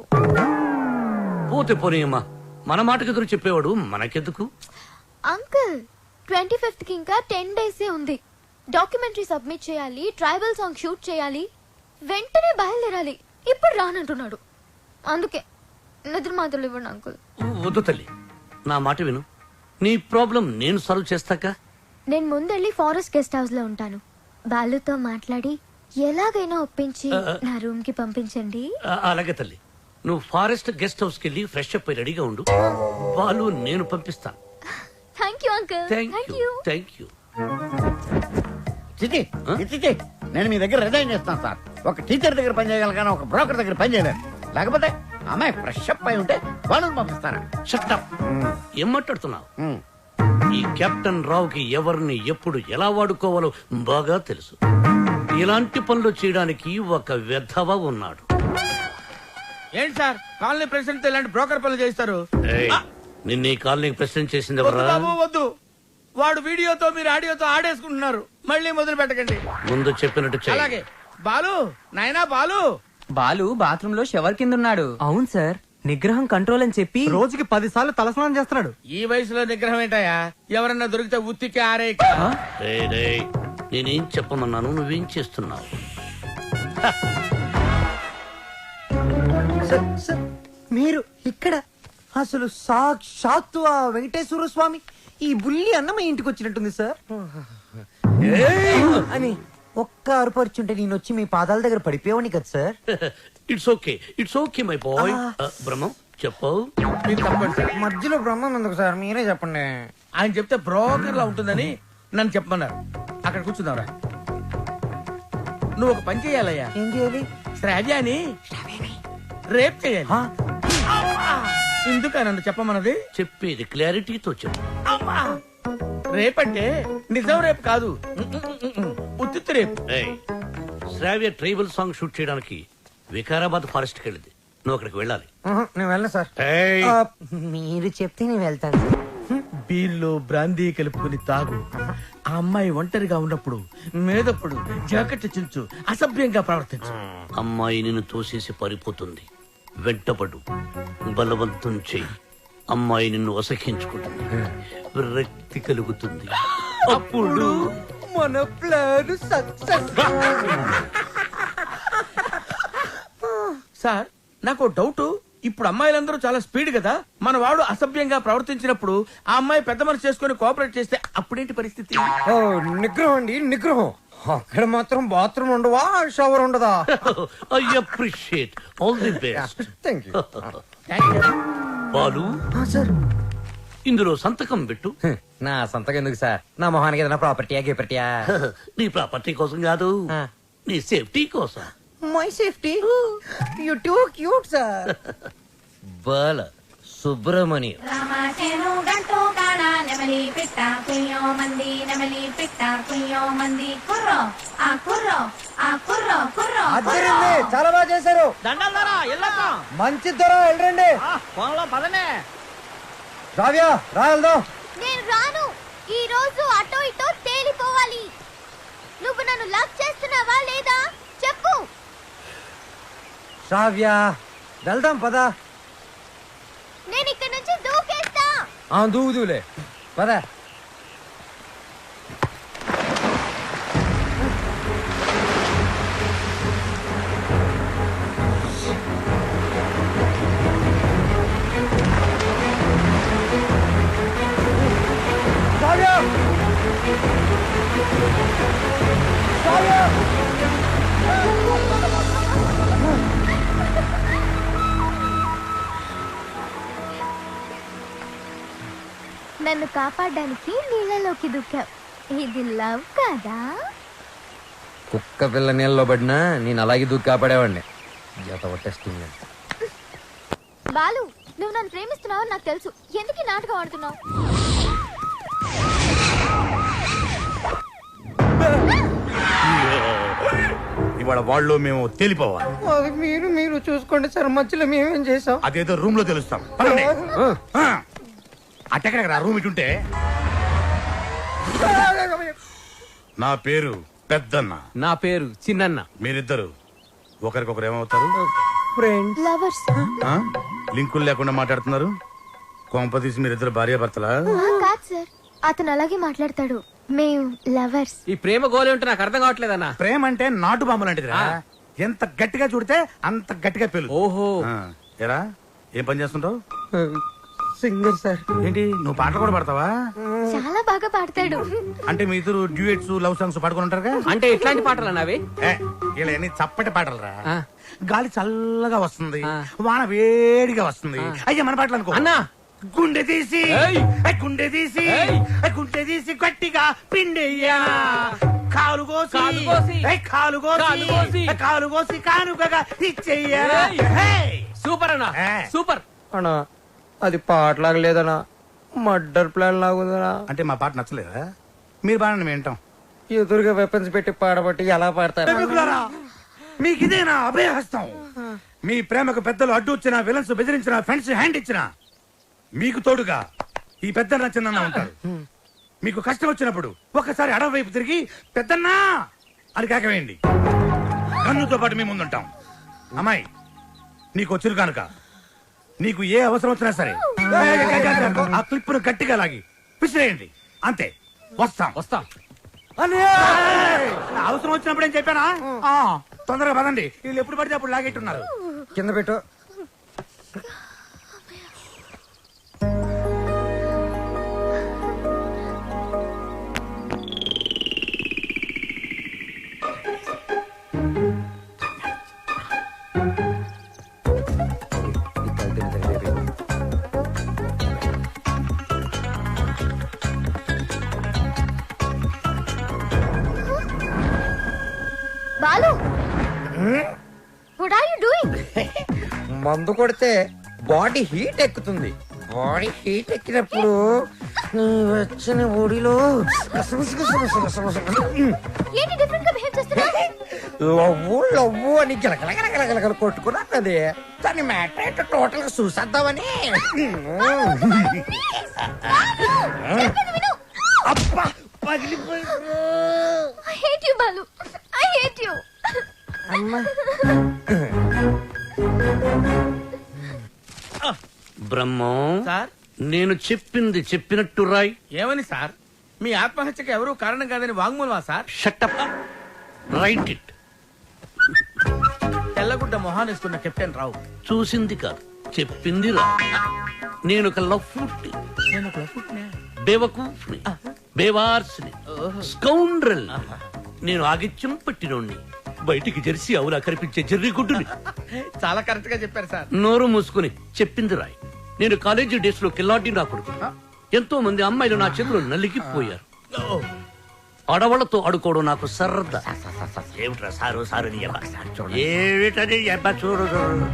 పోతే పోనీయమ్మా, మన మాటకు ఎదురు చెప్పేవాడు మనకెందుకు? అంకుల్, 25th కి ఇంకా 10 days ఉంది. డాక్యుమెంటరీ సబ్మిట్ చేయాలి, ట్రైబల్ సాంగ్ షూట్ చేయాలి, వెంటనే బయలుదేరాలి. ఇప్పుడు రానంటున్నాడు. అందుకే నిద్ర మాత్రలు ఇవ్వండి అంకుల్. వద్దు తల్లి, నా మాట విను. నీ ప్రాబ్లం నేను సాల్వ్ చేస్తాక. నేను ముందెళ్ళి ఫారెస్ట్ గెస్ట్ హౌస్ లో ఉంటాను. బాలుతో మాట్లాడి ఎలాగైనా ఒప్పించి నా రూమ్ కి పంపించండి. అలాగే తల్లి, నువ్వు ఫారెస్ట్ గెస్ట్ హౌస్ కి వెళ్ళి ఫ్రెష్ అప్ అయి రెడీగా ఉండు. వాళ్ళు నేను పంపిస్తాను. Thank you uncle. Thank you, thank you. చిచి, చిచి, నేను మీ దగ్గర రిజైన్ చేస్తాను సార్. ఒక టీచర్ దగ్గర పని చేయగలను కానీ ఒక బ్రోకర్ దగ్గర పని చేయలేను. లేకపోతే అమ్మాయి ఫ్రెష్ అప్ అయి ఉంటే వాళ్ళని పంపిస్తాను. Shut up. ఏం మాట్లాడుతున్నావు? ఈ కెప్టెన్ రావుకి ఎవరిని ఎప్పుడు ఎలా వాడుకోవాలో బాగా తెలుసు. ఇలాంటి పనులు చేయడానికి ఒక వెధవ ఉన్నాడు. ఏంటి సార్, కాలనీ ప్రెసిడెంట్ ఇలాంటి బ్రోకర్ పనులు చేస్తారు? నిన్న ఈ కాలనీకి ప్రెసిడెంట్ చేసింది వద్దు ఎవరా? బాబు, వద్దు. వాడు వీడియోతో మీరు ఆడియోతో ఆడేసుకుంటున్నారు. మళ్ళీ మొదలు పెట్టకండి. ముందు చెప్పినట్టు చెయ్యి. అలాగే. బాలు, నాయనా బాలు. బాలు బాత్రూమ్ లో షవర్ కింద ఉన్నాడు. అవును సార్, నిగ్రహం కంట్రోల్ అని చెప్పి రోజుకి 10 సార్లు తలస్నానం చేస్తున్నాడు. ఈ వయసులో నిగ్రహం ఏంటయ్యా? ఎవరన్నా దొరికితే ఉత్తికి ఆరే. రేయ్, రేయ్, నేనేం చెప్పమన్నాను, నువ్వేం చేస్తున్నావు? మీరు ఇక్కడ అసలు సాక్షాత్తు ఆ వెంకటేశ్వర స్వామి ఈ బుల్లి అన్న మా ఇంటికి వచ్చినట్టుంది సార్ అని ఒక్క అరుపరుచుంటే నేను వచ్చి మీ పాదాల దగ్గర పడిపోయావని కదా sir. It's okay, it's okay my boy. Brahmam చెప్పు. మీరు తప్పండి సార్. మధ్యలో బ్రహ్మం ఎందుకు సార్, మీరే చెప్పండి. ఆయన చెప్తే బ్రోకర్ లా ఉంటుందని నన్ను చెప్పమన్నారు. అక్కడ కూర్చున్నావురా. నువ్వు ఒక పని చేయాలయ్యా. ఏం చేయాలి? శ్రావ్యాని రేప్ చేయాలి. ఎందుక నన్ను చెప్పమన్నది? చెప్పేది క్లారిటీతో చెప్పు. రేపంటే నిజం రేపు కాదు, ఉత్తిత్తు రేపు. శ్రావ్య ట్రైబల్ సాంగ్ షూట్ చేయడానికి వికారాబాద్ ఫారెస్ట్ కి వెళ్ళింది. నువ్వు అక్కడికి వెళ్ళాలి. నేను వెళ్ళను సార్. మీరు చెప్తే నేను వెళ్తాను. బీర్లో బ్రాందీ కలుపుకుని తాగు. ఆ అమ్మాయి ఒంటరిగా ఉన్నప్పుడు మేదప్పుడు జాకెట్ చించు, అసభ్యంగా ప్రవర్తించు. అమ్మాయి నిన్ను తోసేసి పారిపోతుంది. వెంటపడు, బలవంతం చెయ్యి. అమ్మాయి నిన్ను అసహించుకుంటుంది, విరక్తి కలుగుతుంది. అప్పుడు మన ప్లాన్ సక్సెస్. సార్ నాకు డౌట్, ఇప్పుడు అమ్మాయిలందరూ చాలా స్పీడ్ కదా, మన వాడు అసభ్యంగా ప్రవర్తించినప్పుడు ఆ అమ్మాయి పెద్ద మనసు చేసుకుని కోఆపరేట్ చేస్తే అప్పుడేంటి పరిస్థితి? నిగ్రహం అండి, నిగ్రహం. అక్కడ మాత్రం బాత్రూమ్ ఉండవా, షవర్ ఉండదా? I appreciate, all the best. Thank you Balu, sir. ఇందులో సంతకం పెట్టు. నా సంతకం ఎందుకు సార్? నా మొహానికి ఏదైనా ప్రాపర్టీయా గిపర్టీయా? నీ ప్రాపర్టీ కోసం కాదు, నీ సేఫ్టీ కోసం. My safety. You too cute sir. Bala Subramanyam. అద్దరింది, చాలా బాగా చేశారు. దండాలరా ఎల్లకం మంచి ధర వెళ్ళండి. ఫోన్లో పదనే. రావ్యా రాయల్దో. నేను రాను. ఈ రోజు అటో ఇటో తేలిపోవాలి. నువ్వు నన్ను లవ్ చేస్తున్నావా లేదా చెప్పు. శ్రావ్య వెళ్దాం పదా. నేను ఇక్కడ నుంచి దూకేస్తా. దూదులే పదా. నన్ను కాపాడడానికి నీళ్ళలోకి దూకావు. ఇది లవ్ కదా? కుక్క పిల్ల నీళ్ళలో పడినా నేను అలాగే దూకి కాపాడేవాడిని. టెస్టింగ్. బాలు, నువ్వు నన్ను ప్రేమిస్తున్నావు నాకు తెలుసు. ఎందుకు ఈ నాటకం ఆడుతున్నావు? ఇవాళ వాళ్ళు మేము తేలిపోవాలి. అది మీరు చూసుకోండి సార్, మధ్యలో మేమేం చేసాం? అదేదో రూమ్ లో తెలుస్తాం. అట్టెక్కడ రూమ్ ఇటుంటే. నా పేరు పెద్దన్న. నా పేరు చిన్నన్న. మీరిద్దరు ఒకరికొకరు ఏమవుతారు? ఫ్రెండ్స్. లవర్స్. లింకులు లేకుండా మాట్లాడుతున్నారు. కొంపదీసి మీరిద్దరు భార్యాభర్తలా? కాదు సార్, అతను అలాగే మాట్లాడతాడు. మేము లవర్స్. ఈ ప్రేమ గోలే ఉంటే నాకు అర్థం కావట్లేదన్నా. ప్రేమ అంటే నాటు బాంబు లాంటిదిరా. ఎంత గట్టిగా చూడితే అంత గట్టిగా పేలు. ఓహో. ఎరా ఏం పని చేస్తుంటావు? Singer sir. ఏంటి నువ్వు పాటలు కూడా పాడతావా? చాలా బాగా పాడతాడు. అంటే మీ ఇద్దరు డ్యూయెట్స్ లవ్ సాంగ్స్ పాడుకుని ఉంటారుగా? అంటే ఎట్లాంటి పాటలు అన్నవి? ఇలా అన్ని చప్పటి పాటలు రా. గాలి చల్లగా వస్తుంది, వాన వేడిగా వస్తుంది. అయ్యా మన పాటలు అనుకో. అన్నా గుండె తీసి గుండె తీసి గుండె తీసి గట్టిగా పిండెయ్యా, కాలు కోసి కాలు కోసి కానుకగా ఇచ్చెయ్యా. సూపర్ అన్నా, సూపర్ అన్నా. అది పాటలాగా లేదనా, మర్డర్ ప్లాన్ లాగుందనా. అంటే మా పాట నచ్చలేదా? మీరు బాగా వింటాం. ఎదురుగా వెపన్స్ పెట్టి పాడబట్టి ఎలా పాడతారు? మీకు ఇదేనా అభయహస్తం? మీ ప్రేమకు పెద్దలు అడ్డు వచ్చిన, విలన్స్ బెదిరించిన, ఫ్రెండ్స్ హ్యాండ్ ఇచ్చిన, మీకు తోడుగా ఈ పెద్దన్న చిన్న ఉంటారు. మీకు కష్టం వచ్చినప్పుడు ఒక్కసారి అడవి వైపు తిరిగి పెద్దన్నా అని కేకవేయండి. కన్నుతో పాటు మీ ముందుంటాం. అమ్మాయి నీకు వచ్చిరు కనుక నీకు ఏ అవసరం వచ్చినా సరే ఆ క్లిప్పును గట్టిగా లాగి పిసిరేయండి. అంతే. వస్తాం. అవసరం వచ్చినప్పుడు ఏం చెప్పానా? తొందరగా పదండి. వీళ్ళు ఎప్పుడు పడితే అప్పుడు లాగేట్టున్నారు. కింద పెట్టు. Balu, what are you doing? మందు కొడితే బాడీ హీట్ ఎక్కుతుంది. బాడీ హీట్ ఎక్కినప్పుడు నీ వచ్చిన ఒడిలో ఏంటి డిఫరెంట్ గా బిహేవ్ చేస్తున్నావు? లవ్వు అని గిలగలగలగలగల కొట్టుకున్నది. దాని మ్యాటర్ ఏంటో టోటల్ గా చూసేద్దామని. అబ్బా పగిలిపోయింది. I hate you, Balu. I hate you. అమ్మా బ్రహ్మం సార్ నేను చెప్పింది చెప్పినట్టు రాయ్. ఏమని సార్? మీ ఆత్మహత్యకు ఎవరూ కారణం కాదని వాంగ్మూలమా సార్? Shut up, write it. తెల్లగుడ్డ మొహానేసుకున్న కెప్టెన్ రావు చూసింది కాదు చెప్పింది రా. నేను ఒక లఫ్ట్, నేను ఒక లఫ్ట్నే. బేవకూఫ్ని, బేవార్స్ని, స్కౌండ్రల్. నేను ఆగిత్యం పట్టినోణ్ణి, బయటికి జెర్సీ అవులా కనిపించే జెర్రీ గుడ్డుని. చాలా కరెక్ట్ గా చెప్పారు సార్. నోరు మూసుకుని చెప్పింది రాయ్. నేను కాలేజీ డేస్ లో కిల్లాడి నా కొడుకు. ఎంతో మంది అమ్మాయిలు నా చేతిలో నలిగిపోయారు. ఆడవాళ్లతో ఆడుకోవడం నాకు సరదా. ఏమిట్రా సారు సారు నీ అబ్బా? ఏమిటది అబ్బా చూడు చూడు.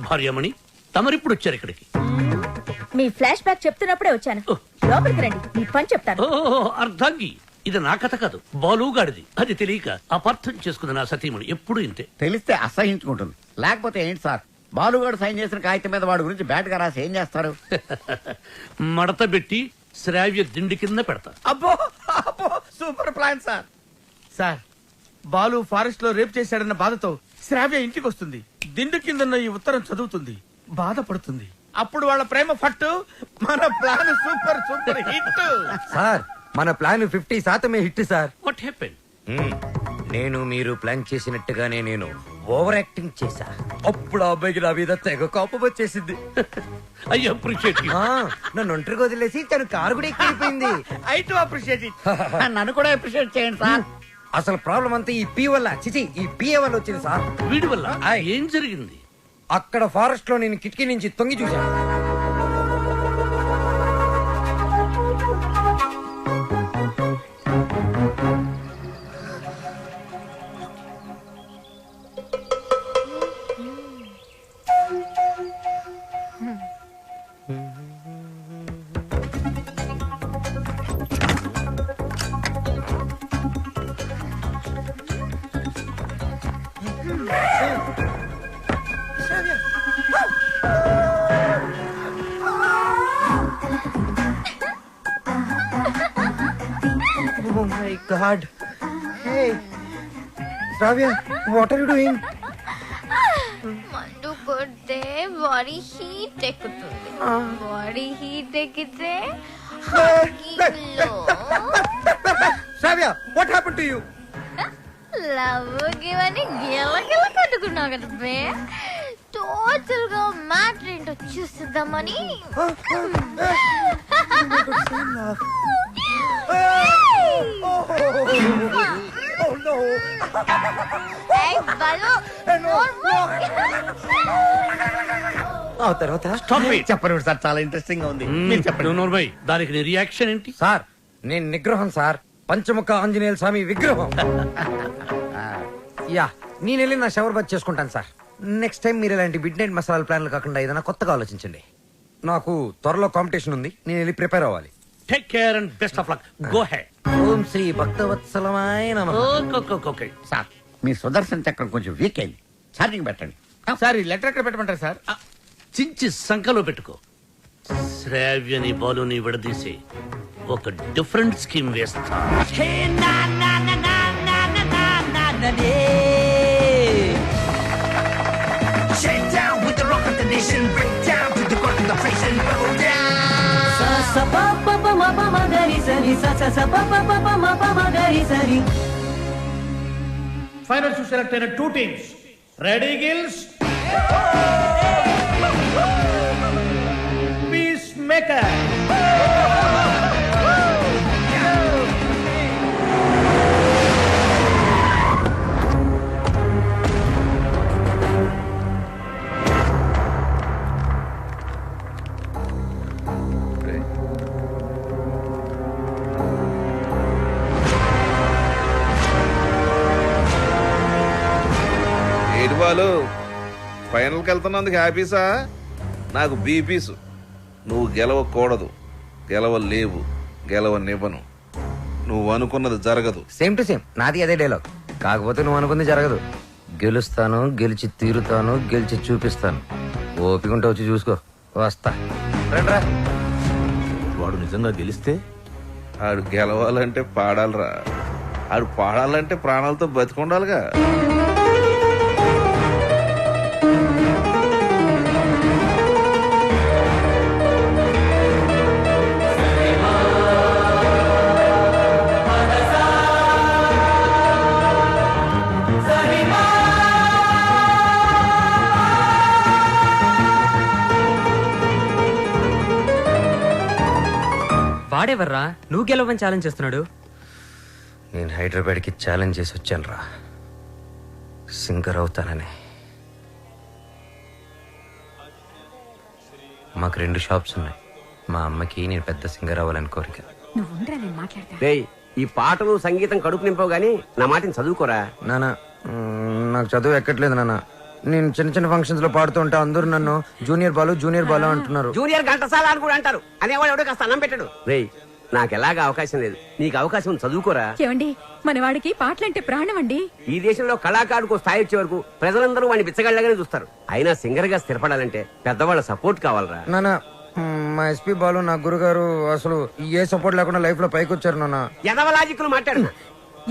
భార్యమణి తమరిప్పుడు వచ్చారు ఇక్కడికి. మీ ఫ్లాష్ బ్యాక్ చెప్తున్నప్పుడే వచ్చాను. లోపలికి రండి, మీ పని చెప్తాను. అర్ధాంగి, ఇది నా కథ కాదు, బాలుగాడిది. అది తెలియక అపార్థం చేసుకుంది నా సతీమణి. ఎప్పుడు ఇంతే. తెలిస్తే అసహించుకుంటుంది. లేకపోతే ఏంటి సార్, బాలుగాడు సైన్ చేసిన కాగితం మీద వాడి గురించి బ్యాట్ గా రాసి ఏం చేస్తారు? మడత పెట్టి శ్రావ్య దిండి కింద పెడతా. అబ్బో అబ్బో, super plan sir. Sir, Balu forest లో రేప్ చేశాడన్న బాధతో శ్రావ్య ఇంటికి వస్తుంది. దిండు కిందన్న ఈ ఉత్తరం చదువుతుంది, బాధపడుతుంది. అప్పుడు వాళ్ళ ప్రేమ ఫట్టు. మన plan super super hit. Sir మన plan 50% hit sir. What happen? నేను మీరు ప్లాన్ చేసినట్టుగానే నేను ఓవర్ యాక్టింగ్ చేశా. అప్పుడు ఆ అబ్బాయికి నా మీద తెగ కోపం వచ్చేసింది. I appreciate you. నన్ను ఒంటరికి వదిలేసి తను కారు కూడా ఎక్కిపోయింది. I too appreciate it. నన్ను కూడా అప్రిషియేట్ చేయండి సార్. అసలు ప్రాబ్లం అంతా ఈ పి వల్ల, చిచి ఈ పిఏ వల్ల వచ్చింది సార్. వీడి వల్ల ఏం జరిగింది? అక్కడ ఫారెస్ట్ లో నేను కిటికీ నుంచి తొంగి చూశాను. Oh my God! Hey, Shravya, what are you doing? మందు కొడితే బాడీ హీట్ ఎక్కుతుంది. బాడీ హీట్ ఎక్కితే Shravya, what happened to you? Love ఇవన్నీ గిలగిల కట్టుకున్నావు కదా బే. టోటల్ గా మ్యాటర్ ఏంటో చూస్తుందామని. Oh no! ఆ తర్వాత చెప్పండి సార్, చాలా ఇంట్రెస్టింగ్ గా ఉంది. మీరు చెప్పండి. నోర్మై, దానికి నీ రియాక్షన్ ఏంటి? సార్ నేను నిగ్రహం సార్, పంచముఖ ఆంజనేయుల స్వామి విగ్రహం. యా, నేను వెళ్ళి నా షవర్ బాత్ చేసుకుంటాను సార్. నెక్స్ట్ టైం మీరు ఇలాంటి మిడ్ నైట్ మసాలా ప్లాన్లు కాకుండా ఏదైనా కొత్తగా ఆలోచించండి. నాకు త్వరలో కాంపిటీషన్ ఉంది, నేను వెళ్ళి ప్రిపేర్ అవ్వాలి. Take care and best of luck. Go head. Om Shri భక్తవత్సలమాయ నమః. ఓకే. సార్ మీ సుదర్శన్ చక్రం కొంచెం వీక్ అయింది, ఛార్జింగ్ పెట్టండి. సార్ ఈ లెటర్ ఎక్కడ పెట్టమంటారు సార్? చించి సంఖలో పెట్టుకో. శ్రావ్యని బాలుని విడదీసి ఒక డిఫరెంట్ స్కీమ్ వేస్తా. ఫైనల్స్ సెలెక్ట్ అయిన 2 teams. Ready girls, piece maker. ఏడు బాలు, ఫైనల్కి వెళ్తున్నందుకు హ్యాపీసా? నాకు బీపీసు. నువ్వు గెలవకూడదు, గెలవలేవు, గెలవనివ్వను. నువ్వు అనుకున్నది జరగదు. సేమ్ టు సేమ్ నాది అదే డైలాగ్. కాకపోతే నువ్వు అనుకుంది జరగదు. గెలుస్తాను, గెలిచి తీరుతాను, గెలిచి చూపిస్తాను. ఓపికంటే వచ్చి చూసుకో. వస్తా. రండ్రా. వాడు నిజంగా గెలిస్తే? ఆడు గెలవాలంటే పాడాలరా. ఆడు పాడాలంటే ప్రాణాలతో బతికుండాలిగా. వాడేవర్రా నువ్వు గెలవని ఛాలెంజ్ చేస్తున్నాడు. నేను హైదరాబాద్కి ఛాలెంజ్ చేసి వచ్చాను రా, సింగర్ అవుతానని. మాకు 2 షాప్స్ ఉన్నాయి. మా అమ్మకి నేను పెద్ద సింగర్ అవ్వాలని కోరిక. ఈ పాటలు సంగీతం కడుపు నింపవు గానీ నా మాటని చదువుకోరా. నాన్న నాకు చదువు ఎక్కట్లేదు నాన్న. నేను చిన్న చిన్న ఫంక్షన్స్ లో పాడుతూ ఉంటా, అందరూ నన్ను జూనియర్ బాలు అంటున్నారు. జూనియర్ ఘంటసాల అని కూడా అంటారు. అనేవాడు ఎవడో కాస్త అన్నం పెట్టాడు. రేయ్ నాకు ఎలాగా అవకాశం లేదు, నీకు అవకాశం చదువుకోరా. ఏమండి మనవాడికి పాటలంటే ప్రాణం అండి. ఈ దేశంలో కళాకారుడికి స్థాయి వచ్చే వరకు ప్రజలందరూ వాడిని బిచ్చగాళ్ళగానే చూస్తారు. అయినా సింగర్ గా స్థిరపడాలంటే పెద్దవాళ్ళ సపోర్ట్ కావాలరా. నాన్న మా ఎస్పీ బాలు నా గురుగారు అసలు ఏ సపోర్ట్ లేకుండా లైఫ్ లో పైకి వచ్చారు నాన్న. ఎదవలాజిక్లు మాట్లాడు.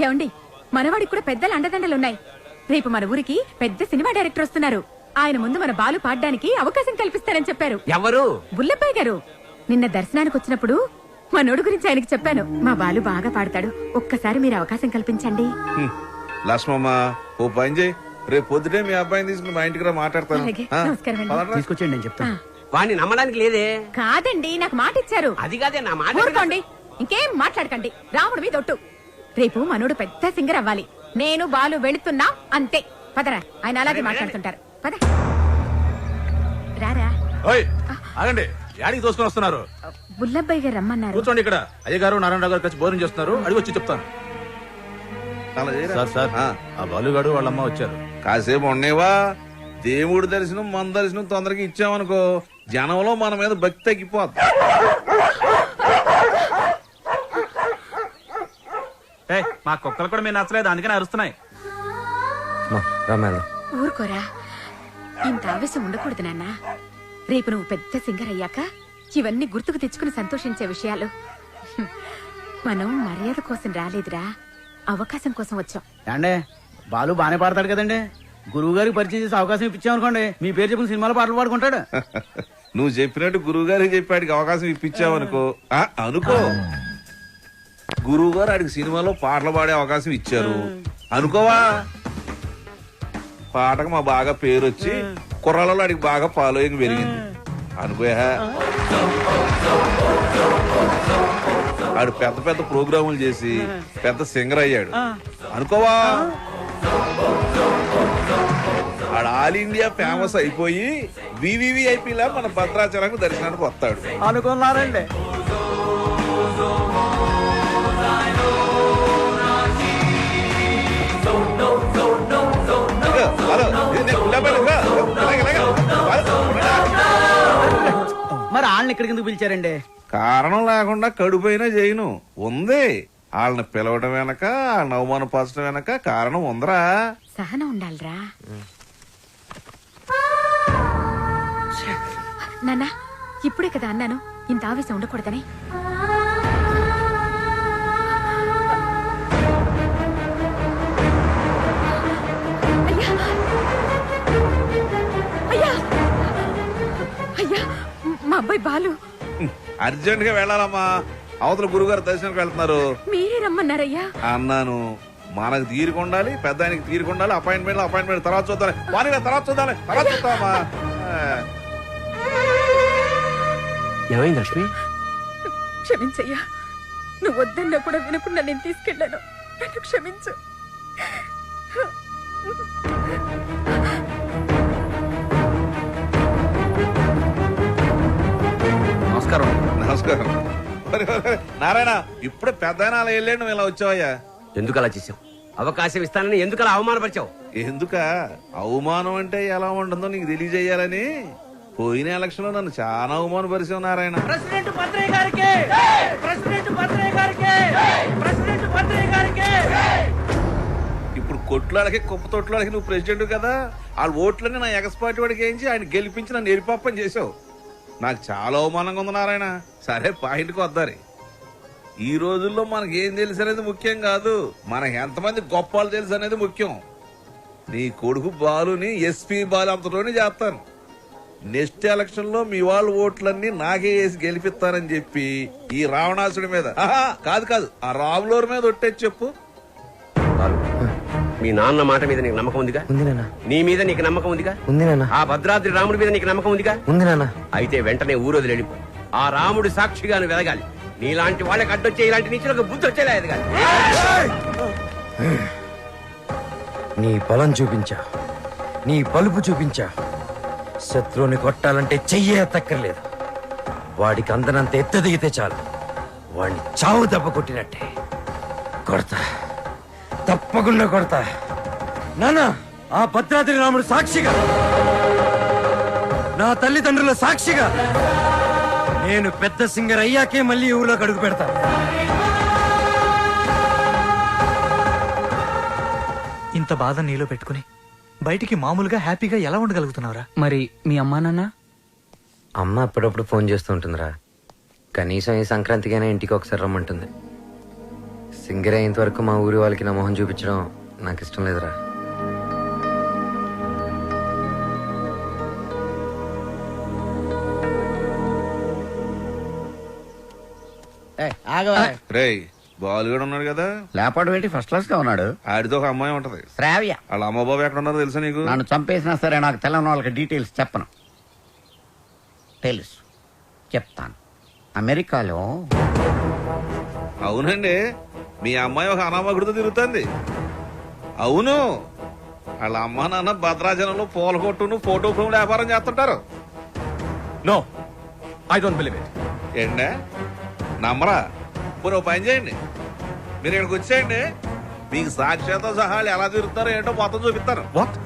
ఏమండి మనవాడికి కూడా పెద్దల అండదండలున్నాయి. రేపు మన ఊరికి పెద్ద సినిమా డైరెక్టర్ వస్తున్నారు. ఆయన ముందు మన బాలు పాడడానికి అవకాశం కల్పిస్తారని చెప్పారు. ఎవరు? బుల్లప్పయ్య గారు. నిన్న దర్శనానికి వచ్చినప్పుడు మనోడు గురించి ఆయనకి చెప్పాను. మా బాలు బాగా పాడతాడు, ఒక్కసారి మీరు అవకాశం కల్పించండి. లక్ష్మమ్మ ఓ పని చేయి, రేపు పొద్దుటే మీ అబ్బాయిని తీసుకుని మా ఇంటికి రా, మాట్లాడతాను. అలాగే, నమస్కారం అండి. తీసుకొచ్చేయండి నేను చెప్తాను. వాడిని నమ్మడానికి లేదే. కాదండి నాకు మాట ఇచ్చారు. అది కాదే నా మాట. ఊరుకోండి, ఇంకేం మాట్లాడకండి. రాముడు మీద ఒట్టు. రేపు మనోడు పెద్ద సింగర్ అవ్వాలి. నేను బాలు వెళుతున్నా అంతే. పదరా, ఆయన అలాగే మాట్లాడుతుంటారు. పద రారా. ఆగండి, యాడికి తోసుకొని వస్తున్నారు? బుల్లబ్బాయి గారు రమ్మన్నారు. కూర్చోండి ఇక్కడ. అయ్యగారు నారాయణరావు గారు కలిసి భోజనం చేస్తున్నారు, అడిగి వచ్చి చెప్తాను. సార్ ఆ బాలుగాడు వాళ్ళమ్మ వచ్చారు. కాసేపు ఉండేవా, దేవుడి దర్శనం మన దర్శనం తొందరగా ఇచ్చామనుకో జనంలో మన మీద భక్తి తగ్గిపోద్ది. మా కుక్కలు కూడా మీరు నచ్చలేదు, అందుకని అరుస్తున్నాయి. ఊరుకోరా, ఇంత ఆవేశం ఉండకూడదు నాన్న. రేపు నువ్వు పెద్ద సింగర్ అయ్యాక ఇవన్నీ గుర్తుకు తెచ్చుకుని సంతోషించే విషయాలు. మనం మర్యాద కోసం రాలేదురా, అవకాశం కోసం వచ్చాం. అంటే బాలు బానే పాడతాడు కదండి. గురువు గారికి పరిచయం చేసి అవకాశం ఇప్పించామనుకోండి, మీ పేరు చెప్పిన సినిమాలో పాటలు పాడుకుంటాడు. నువ్వు చెప్పినట్టు గురువు గారికి చెప్పాడికి అవకాశం ఇప్పించావనుకో అనుకో, గురువు గారు ఆడికి సినిమాలో పాటలు పాడే అవకాశం ఇచ్చారు అనుకోవా, పాటకు మా బాగా పేరు వచ్చి కుర్రాళ్ళలో ఆడికి బాగా ఫాలోయింగ్ పెరిగింది అనుకోయా. ఆడు పెద్ద పెద్ద ప్రోగ్రాములు చేసి పెద్ద సింగర్ అయ్యాడు అనుకోవా. ఆడు ఆల్ ఇండియా ఫేమస్ అయిపోయి వివివిఐపీలా మన భద్రాచలంకు దర్శనానికి వస్తాడు అనుకున్నారండి. మరి వాళ్ళని ఇక్కడికి ఎందుకు పిలిచారండి? కారణం లేకుండా కడుపైనా చేయను ఉంది. వాళ్ళని పిలవడం వెనక, వాళ్ళని అవమానపరచడం వెనక కారణం ఉందరా. సహనం ఉండాలిరా నాన్న. ఇప్పుడే కదా అన్నాను ఇంత ఆవేశం ఉండకూడదని. అయ్యా అయ్యా, మా అబ్బాయి బాలు అర్జెంట్ గా వెళ్ళాలమ్మా, అవతల గురుగారు దర్శనానికి వెళ్తున్నారు. మీరే రమ్మన్నారయ్యా. అన్నాను, మనకు తీరుకుండాలి, పెద్ద ఆయనకి తీరుకుండాలి. అపాయింట్మెంట్ తర్వాత చూద్దాం, తర్వాత చూద్దామా. ఏమైంది లక్ష్మి? క్షమించయ్యా, నువ్వు వద్దన్నా కూడా వినకుండా నేను తీసుకెళ్ళాను. నన్ను క్షమించు. నమస్కారం. నారాయణ, ఇప్పుడే పెద్ద అలా వెళ్ళాడు, నువ్వు ఇలా వచ్చావయ్యా. ఎందుకు అలా చేసావు? అవకాశం ఇస్తానని ఎందుకు అలా అవమానపరిచావు? ఎందుక అవమానం అంటే ఎలా ఉంటుందో నీకు తెలియజేయాలని. పోయిన ఎలక్షన్ లో నన్ను చాలా అవమానపరిచావు నారాయణ. ప్రెసిడెంట్ భద్రయ్య గారికి, ప్రెసిడెంట్ భద్రయ్య గారికి, ప్రెసిడెంట్ భద్రయ్య గారికి. ఇప్పుడు కొట్లాడకి కుప్ప తొట్లాడకి నువ్వు ప్రెసిడెంట్ కదా, వాళ్ళ ఓట్లన్నీ నా ఎగస్పాటి వాడికి వేయించి ఆయన గెలిపించి నన్ను ఎరిపాపని చేసావు. నాకు చాలా అవమానంగా ఉంది నారాయణ. సరే పాయింట్కి వద్దారి. ఈ రోజుల్లో మనకి ఏం తెలుసు అనేది ముఖ్యం కాదు, మనకి ఎంతమంది గొప్పలు తెలుసు అనేది ముఖ్యం. నీ కొడుకు బాలుని ఎస్పీ బాలు అంతలోనే చేస్తాను. నెక్స్ట్ ఎలక్షన్ లో మీ వాళ్ళ ఓట్లన్నీ నాకే వేసి గెలిపిస్తానని చెప్పి ఈ రావణాసుడి మీద కాదు ఆ రాములూరు మీద ఒట్టేసి చెప్పు. మీ నాన్న మాట మీద నీకు నమ్మకం ఉందిగా? నీ మీద నీకు నమ్మకం ఉందిగా? ఆ భద్రాద్రి రాముడి మీద నీకు నమ్మకం ఉందిగా? అయితే వెంటనే ఊరోజులు వెళ్ళిపో. ఆ రాముడి సాక్షిగా నువ్వు వెలగాలి. నీలాంటి వాళ్ళకి అడ్డొచ్చే ఇలాంటి నీచులకు బుద్ధి వచ్చేలేదు కానీ నీ బలం చూపించా, నీ బలుపు చూపించా. శత్రువుని కొట్టాలంటే చెయ్యే ఎత్తక్కర్లేదు. వాడికి అందనంత ఎత్తు దిగితే చాలు, వాడిని చావు దెబ్బ కొట్టినట్టే. కొడతా, తప్పకుండా కొడతా. నానా, ఆ భద్రాద్రి రాముడు సాక్షిగా, నా తల్లిదండ్రుల సాక్షిగా, నేను పెద్ద సింగర్ అయ్యాకే మళ్ళీ ఊళ్ళోకి అడుగు పెడతా. ఇంత బాధ నీలో పెట్టుకుని బయటికి మామూలుగా హ్యాపీగా ఎలా ఉండగలుగుతున్నావురా? మరి మీ అమ్మా నాన్న? అమ్మ అప్పుడప్పుడు ఫోన్ చేస్తూ ఉంటుందిరా. కనీసం ఈ సంక్రాంతికైనా ఇంటికి ఒకసారి రమ్మంటుంది. సింగర్ అయ్యేంత వరకు మా ఊరి వాళ్ళకి నా మొహం చూపించడం నాకు ఇష్టం లేదురా. రేయ్ బాలు కూడా ఉన్నాడు కదా, లేపాడు ఏంటి ఫస్ట్ క్లాస్ గా ఉన్నాడు. ఆడితో ఒక అమ్మాయి ఉంటది శ్రావ్య. వాళ్ళ అమ్మ బాబు ఎక్కడ ఉన్నారో తెలుసా నీకు? నన్ను చంపేసినా సరే నాకు తెలంగాణ వాళ్ళకి డీటెయిల్స్ చెప్పను. తెలుసు, చెప్తాను. అమెరికాలో. అవునండి, మీ అమ్మాయి ఒక అనామకుడితో తిరుగుతుంది. అవును, వాళ్ళ అమ్మ నాన్న భద్రాచలంలో పూల కొట్టును ఫోటో ఫ్రేమ్ వ్యాపారం చేస్తుంటారు. No, I don't believe it. ఏంటే నమ్మరా? మీరు ఒక పని చేయండి, మీరు ఇక్కడికి వచ్చేయండి, మీకు సాక్ష్యాలతో సహా వాళ్ళు ఎలా తిరుగుతారో ఏంటో మొత్తం చూపిస్తాను. వాట్?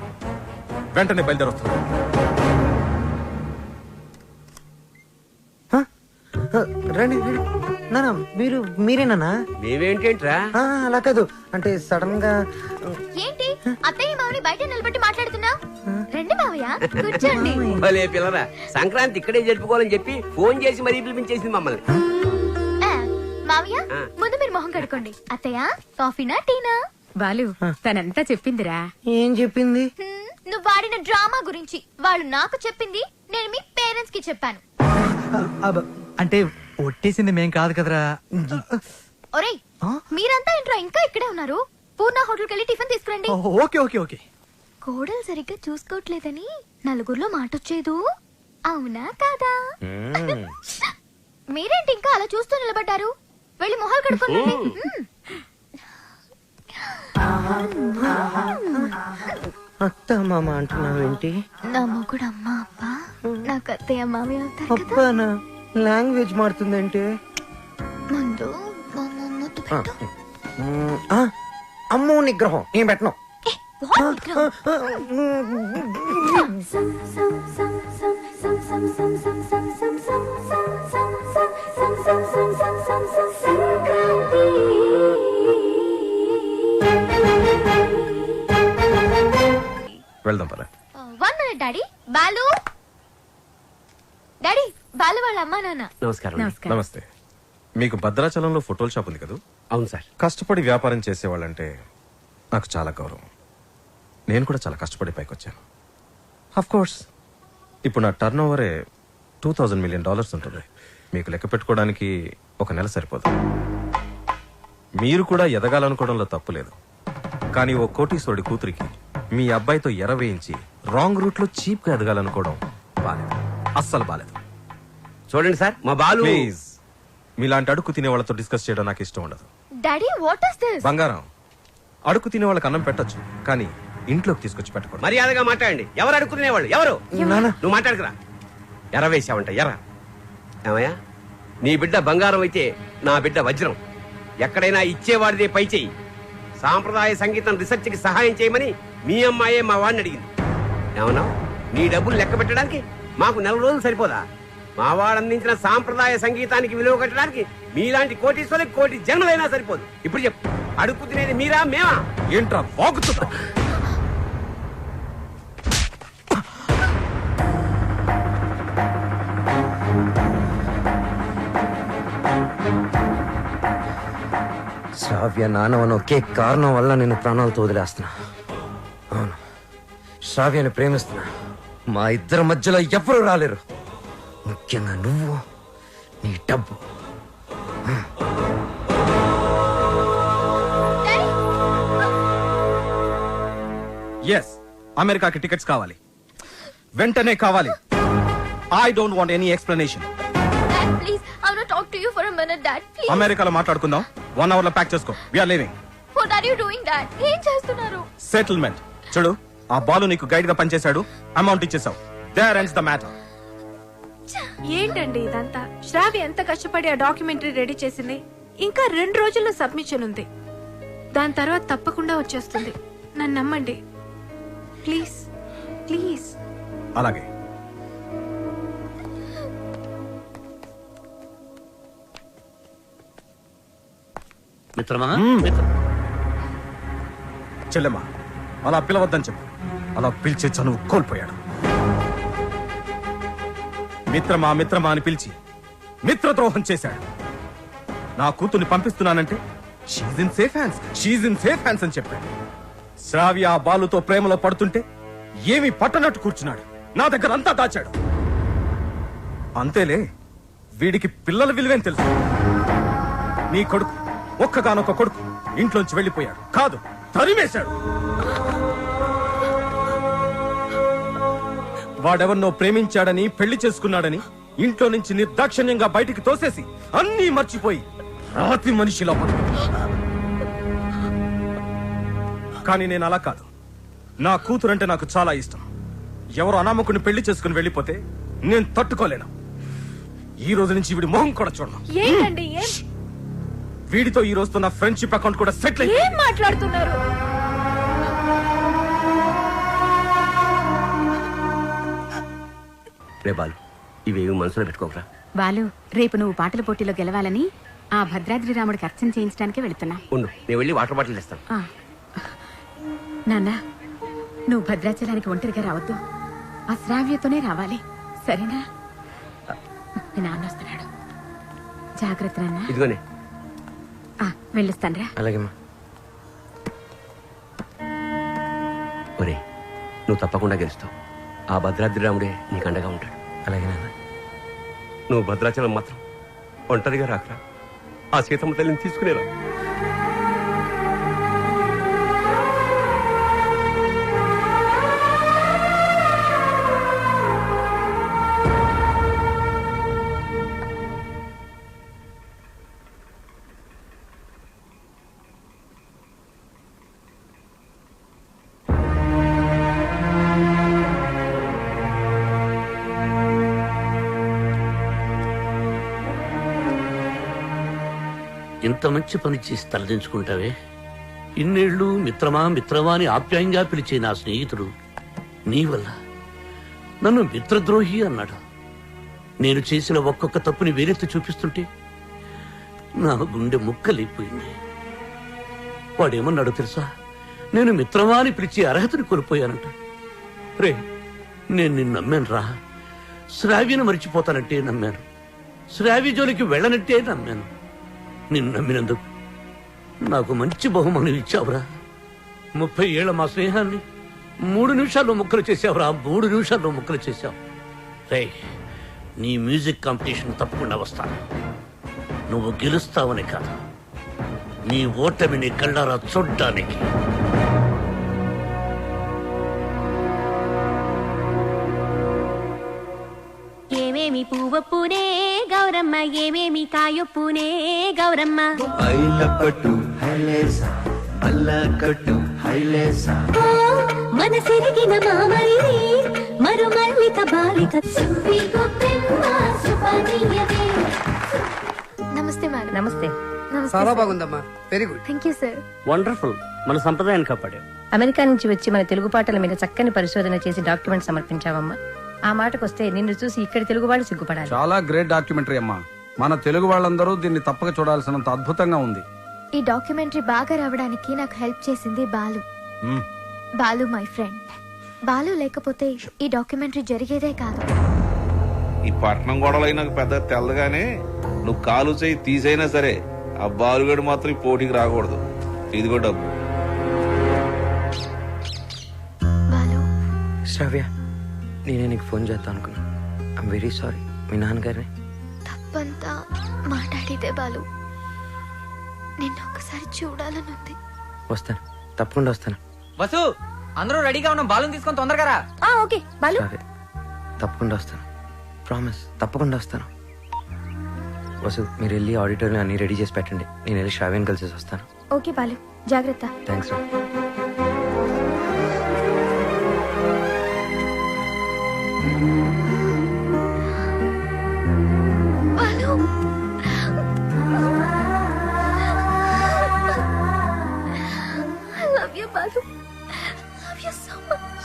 వెంటనే బయలుదేరొస్తాను. రండి నానా, మీరేనా? మేమేంటేంట్రా? అలా కాదు, అంటే సడన్ గా. ఏంటి అత్తయ్య మామని బయట నిలబెట్టి మాట్లాడుతున్నా? రండి మావయ్య, కూర్చోండి. భలే పిల్లరా, సంక్రాంతి ఇక్కడే జరుపుకోవాలని చెప్పి ఫోన్ చేసి మరీ పిలిపించేసింది మమ్మల్ని. మావయ్య, ముందు మీరు మొహం కడుకోండి. అత్తయ్య, కాఫీనా టీనా? బాలు, తనంతా చెప్పిందిరా. ఏం చెప్పింది? నువ్వు వాడిన డ్రామా గురించి. వాళ్ళు నాకు చెప్పింది, నేను మీ పేరెంట్స్ కి చెప్పాను. అంటే ఒట్టేసింది మేం కాదు కదరా. ఒరేయ్, మీరంతా ఏంట్రా ఇంకా ఇక్కడే ఉన్నారు? పూర్ణ హోటల్కి వెళ్ళి టిఫిన్ తీసుకురండి. Okay okay okay. కోడలు సరిగ్గా చూసుకోవట్లేదని నలుగురిలో మాటొచ్చేదు, అవునా కాదా? మీరేంటి ఇంకా అలా చూస్తూ నిలబడ్డారు? వెళ్ళి మొహాలు కడుక్కోండి. అత్త మామ అంటున్నావేంటి? నా మొగుడు అమ్మ అప్ప, నాకు అత్తయ్య మామయ్య అవుతారు కదా. అబ్బానా, లాంగ్వేజ్ మారుతుందంటే. ముందు ముద్దు పెట్టు. అమ్మో నిగ్రహం నేను పెట్టను. వెళ్దాం పద. 1 minute daddy. Balu daddy, Balu వాళ్ళ అమ్మా నాన్న. నమస్కారం. నమస్తే. మీకు భద్రాచలంలో ఫోటోల షాప్ ఉంది కదా? అవును సార్. కష్టపడి వ్యాపారం చేసేవాళ్ళంటే నాకు చాలా గౌరవం. నేను కూడా చాలా కష్టపడి పైకి వచ్చాను. అఫ్ కోర్స్ ఇప్పుడు నా టర్న్ ఓవరే $2,000 మిలియన్ ఉంటుంది. మీకు లెక్క పెట్టుకోవడానికి ఒక నెల సరిపోదు. మీరు కూడా ఎదగాలనుకోవడంలో తప్పు లేదు. కానీ ఓ కోటీశ్వరుడి కూతురికి మీ అబ్బాయితో ఎరవేయించి రాంగ్ రూట్ లో చీప్ గా ఎదగాలనుకోవడం బాలేదు, అస్సలు బాలేదు. చూడండి సార్, మా బాలు. ప్లీజ్, మీలాంటి అడుగు తినే వాళ్ళతో డిస్కస్ చేయడం నాకు ఇష్టం ఉండదు. Daddy, what is this? బంగారం, అడుగు తినే వాళ్ళకి అన్నం పెట్టొచ్చు, కానీ ఇంట్లోకి తీసుకొచ్చి పెట్టకూడదు. మర్యాదగా మాట్లాడండి. ఎవరు అడుక్కునేవాళ్ళు? ఎవరు? నువ్వు మాట్లాడుకురా. ఎర్ర వేసావంట, ఎర్ర. ఏమయ్యా, నీ బిడ్డ బంగారం అయితే నా బిడ్డ వజ్రం. ఎక్కడైనా ఇచ్చేవాడిదే పై చెయ్యి. సాంప్రదాయ సంగీతం రీసెర్చ్ కి సహాయం చేయమని మీ అమ్మాయే మా వాడిని అడిగింది. ఏమన్నా, నీ డబ్బులు లెక్క పెట్టడానికి మాకు 4 రోజులు సరిపోదా? మా వాడు అందించిన సాంప్రదాయ సంగీతానికి విలువ కట్టడానికి మీలాంటి కోటీశ్వరులకు కోటి జన్మలైనా సరిపోదు. ఇప్పుడు చెప్పు, అడుగు తినేది మీరా మేమా? ఏంట్రా వాగుతున్నా? శ్రావ్య నానవన ఒకే కారణం వల్ల నేను ప్రాణాలతో వదిలేస్తున్నా. అవును, శ్రావ్యని ప్రేమిస్తున్నా. మా ఇద్దరి మధ్యలో ఎవరు రాలేరు, ముఖ్యంగా నువ్వు, నీ డబ్బు. ఎస్, అమెరికాకి టికెట్స్ కావాలి, వెంటనే కావాలి. I don't want any explanation. Dad, please, I want to talk to you for a minute. చెప్తాను డాడ్ ప్లీజ్. అమెరికాలో మాట్లాడుకుందాం. 1 hour లో ప్యాక్ చేసుకో. We are leaving. What are you doing dad? ఏం చేస్తున్నారు? సెటిల్మెంట్. చూడు, ఆ బాలు నీకు గైడ్ గా పనిచేశాడు, అమౌంట్ ఇచ్చేసావు. There ends the matter. ఏంటండి ఇదంతా? శ్రావ్య ఎంత కష్టపడి ఆ డాక్యుమెంటరీ రెడీ చేసింది. ఇంకా 2 రోజుల్లో సబ్మిషన్ ఉంది. దాని తర్వాత తప్పకుండా వచ్చేస్తుంది. నన్ను నమ్మండి ప్లీజ్ ప్లీజ్. అలాగే. మిత్రమా, చెల్లెమ్మా, అలా పిలవద్దని చెప్పు. అలా పిలిచే చనువు కోల్పోయాడు. మిత్రమా మిత్రమా అని పిలిచి మిత్రద్రోహం చేశాడు. నా కూతుర్ని పంపిస్తున్నానంటే షీజ్ ఇన్ సేఫ్ హ్యాండ్స్ అని చెప్పాడు. శ్రావ్య ఆ బాలుతో ప్రేమలో పడుతుంటే ఏమీ పట్టనట్టు కూర్చున్నాడు. నా దగ్గర అంతా దాచాడు. అంతేలే, వీడికి పిల్లల విలువేం తెలుసు. నీ కొడుకు, ఒక్కగానొక్క కొడుకు ఇంట్లోంచి వెళ్ళిపోయాడు. కాదు, తరిమేశాడు. వాడెవరినో ప్రేమించాడని, పెళ్లి చేసుకున్నాడని ఇంట్లో నుంచి నిర్దాక్షిణ్యంగా బయటికి తోసేసి అన్నీ మర్చిపోయి రాతి మనిషిలా బతుకుతున్నాడు. కానీ నేను అలా కాదు. నా కూతురంటే నాకు చాలా ఇష్టం. ఎవరు అనామకుని పెళ్లి చేసుకుని వెళ్ళిపోతే నేను తట్టుకోలేను. ఈ రోజు నుంచి వీడి మొహం కూడా చూడను. ఏంటండి వీడితో ఈ రోజుతో నా ఫ్రెండ్షిప్ అకౌంట్ కూడా సెటిల్ అయింది. ఏం మాట్లాడుతున్నారు? రే బాలు, ఇవేమి మనసులో పెట్టుకోకరా. బాలు, రేపు నువ్వు పాటల పోటీలో గెలవాలని ఆ భద్రాద్రి రాముడికి అర్చన చేయించడానికి వెళుతున్నా. ఉండు, నేను వెళ్ళి వాటర్ బాటిల్ ఇస్తాను. నాన్న, నువ్వు భద్రాచలానికి ఒంటరిగా రావద్దు. ఆ శ్రావ్యతోనే రావాలి, సరేనా? మీ నాన్న వస్తున్నాడు, జాగ్రత్త నాన్న. ఇదిగోనే. వెళ్ళొస్తానరా. అలాగేమ్మా. ఒరే, నువ్వు తప్పకుండా గెలుస్తావు. ఆ భద్రాద్రి రాముడే నీకు అండగా ఉంటాడు. అలాగే నాన్న. నువ్వు భద్రాచలం మాత్రం ఒంటరిగా రాకరా. ఆ సీతమ్మ తల్లిని తీసుకునేరా. ఇంత మంచి పని చేసి తలదించుకుంటావే. ఇన్నేళ్లు మిత్రమా మిత్రమా అని ఆప్యాయంగా పిలిచే నా స్నేహితుడు నీ వల్ల నన్ను మిత్రద్రోహి అన్నాడు. నేను చేసిన ఒక్కొక్క తప్పుని వేరెత్తి చూపిస్తుంటే నా గుండె ముక్కలైపోయింది. వాడేమన్నాడో తెలుసా? నేను మిత్రమా అని పిలిచే అర్హతని కోల్పోయానంట. రే, నేను నిన్ను నమ్మాను రా. శ్రావ్యను మరిచిపోతానంటే నమ్మాను. శ్రావ్య జోలికి వెళ్ళనంటే నమ్మాను. నిన్ను నమ్మినందుకు నాకు మంచి బహుమానం ఇచ్చావురా. 30 ఏళ్ల మా స్నేహాన్ని 3 నిమిషాల్లో ముక్కలు చేసావురా. 3 నిమిషాల్లో ముక్కలు చేశావు. రే, నీ మ్యూజిక్ కాంపిటీషన్ తప్పకుండా వస్తాను. నువ్వు గెలుస్తావని కాదు, నీ ఓటమిని కళ్ళారా చూడ్డానికి. ఏమేమి పువ్వొప్పునే గౌరమ్మ, ఏమేమి కాయొప్పునే గౌరమ్మ. మనసిరిగిన మామరిది మరుమల్లిక బాలిక. నమస్తే మేడం. నమస్తే. చాలా బాగుందమ్మా. Very good. Thank you sir. Wonderful. మన సంప్రదాయాన్ని కాపాడావు. అమెరికా నుంచి వచ్చి మన తెలుగు పాటల మీద చక్కని పరిశోధన చేసి డాక్యుమెంట్ సమర్పించావమ్మా. ఆ మాటకొస్తే నిన్ను చూసి ఇక్కడి తెలుగు వాళ్ళు సిగ్గుపడాలి. చాలా గ్రేట్ డాక్యుమెంటరీ అమ్మా. మన తెలుగు వాళ్ళందరూ దీన్ని తప్పక చూడాల్సినంత అద్భుతంగా ఉంది. ఈ డాక్యుమెంటరీ బాగా రావడానికి నాకు హెల్ప్ చేసింది బాలు. Balu my friend. బాలు లేకపోతే ఈ డాక్యుమెంటరీ జరిగేదే కాదు. ఈ పట్నం గొడవలు నాకు పెద్ద తెల్లగానే నువ్వు కాలు చేయి తీసైనా సరే ఆ బాలుగడు మాత్రం ఈ పోటీకి రాకూడదు. ఇదిగో డబ్బు. శ్రావ్య, నేనే నీకు ఫోన్ చేద్దాం అనుకున్నా. I'm very sorry. మీ నాన్నగారిని తప్పంతా మాట్లాడితే బాలు. నిన్ను ఒకసారి చూడాలనుంది. వస్తాను, తప్పకుండా వస్తాను. వసు, అందరూ రెడీగా ఉన్నాం. బాలుని తీసుకొని తొందరగా రా. ఓకే బాలు. తప్పకుండా వస్తాను. ప్రామిస్, తప్పకుండా వస్తాను. వసు మీరు వెళ్ళి ఆడిటోరియం అన్ని రెడీ చేసి పెట్టండి, నేను వెళ్ళి శ్రావ్యాన్ని కలిసి వస్తాను. ఓకే బాలు, జాగ్రత్త. థ్యాంక్స్ రా. Balu, I love you, Balu. Love you so much.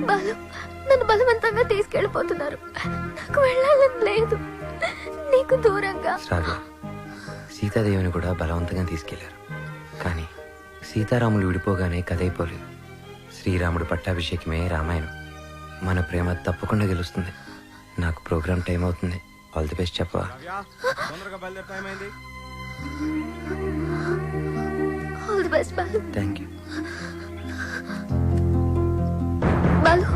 Balu, నన్ను బలవంతంగా తీసుకెళ్ళిపోతున్నారు. నాకు వెళ్ళాలని లేదు, నీకు దూరంగా. శ్రావ్య, సీతాదేవిని కూడా బలవంతంగా తీసుకెళ్లారు, కానీ సీతారాములు విడిపోగానే కథైపోలేదు. శ్రీరాముడు పట్టాభిషేకమే రామాయణం. మన ప్రేమ తప్పకుండా గెలుస్తుంది. నాకు ప్రోగ్రామ్ టైం అవుతుంది. ఆల్ ది బెస్ట్ చెప్పవా? All the best Balu. Thank you Balu.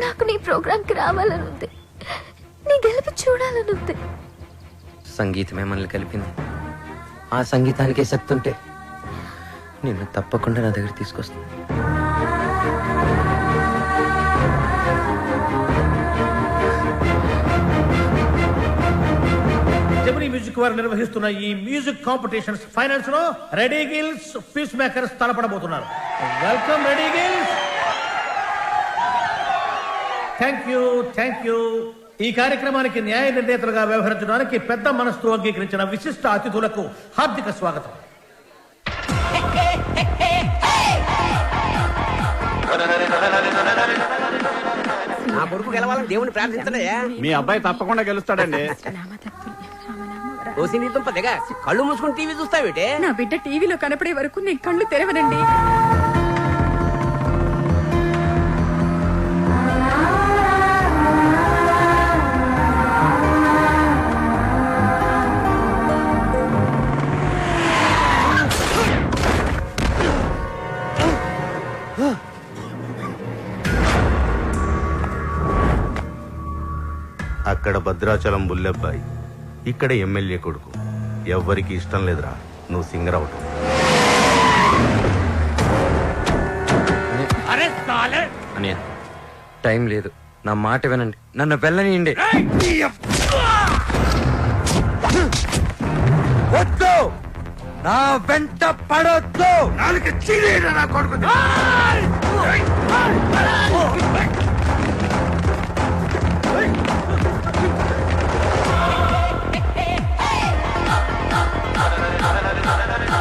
నాకు నీ ప్రోగ్రామ్కి రావాలని ఉంది, నీ గెలుపు చూడాలని ఉంది. సంగీతమే మనల్ని కలిపింది. ఆ సంగీతానికే శక్తి ఉంటే నిన్ను తప్పకుండా నా దగ్గర తీసుకొస్తాను. జెమినీ మ్యూజిక్ వారు నిర్వహిస్తున్న ఈ మ్యూజిక్ కాంపిటీషన్స్ ఫైనల్స్ లో రెడీ గిల్స్, పీస్ మేకర్స్ తలపడబోతున్నారు. Welcome ready girls. Thank you. ఈ కార్యక్రమానికి న్యాయ నిర్ణేతలుగా వ్యవహరించడానికి పెద్ద మనస్సుతో అంగీకరించిన విశిష్ట అతిథులకు హార్దిక స్వాగతం. నా కొడుకు గెలవాలని దేవుని ప్రార్థించలే. మీ అబ్బాయి తప్పకుండా గెలుస్తాడండి. ఓసి నీ దుంప దిగ, కళ్ళు మూసుకుని టీవీ చూస్తావేటే? నా బిడ్డ టీవీలో కనపడే వరకు నేను కళ్ళు తెరవనండి. అక్కడ భద్రాచలం బుల్లెబ్బాయి, ఇక్కడ ఎమ్మెల్యే కొడుకు. ఎవ్వరికి ఇష్టం లేదురా నువ్వు సింగర్ అవటం. అన్నయ్య, టైం లేదు, నా మాట వినండి, నన్ను వెళ్ళనీయండి. వద్దు, నా వెంట పడొద్దు. నాలుగు చీరేనా నా కొడుకు.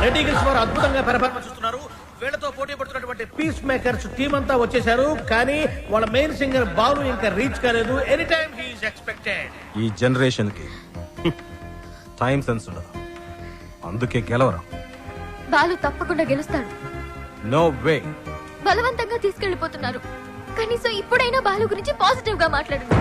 రెడీ గిల్స్ వారు అద్భుతంగా పెర్ఫార్మెన్స్ ఇస్తున్నారు. వీళ్ళతో పోటీ పడుతున్నటువంటి పీస్ మేకర్స్ టీం అంతా వచ్చేసారు, కానీ వాళ్ళ మెయిన్ సింగర్ బాలు ఇంకా రీచ్ కాలేదు. Any time he is expected. ఈ జనరేషన్ కి టైం సెన్స్ ఉండదు, అందుకే గెలవరు. బాలు తప్పకుండా గెలుస్తాడు. No way. బలవంతంగా తీసుకెళ్లిపోతున్నారు, కనీసం ఇప్పుడైనా బాలు గురించి పాజిటివ్ గా మాట్లాడండి.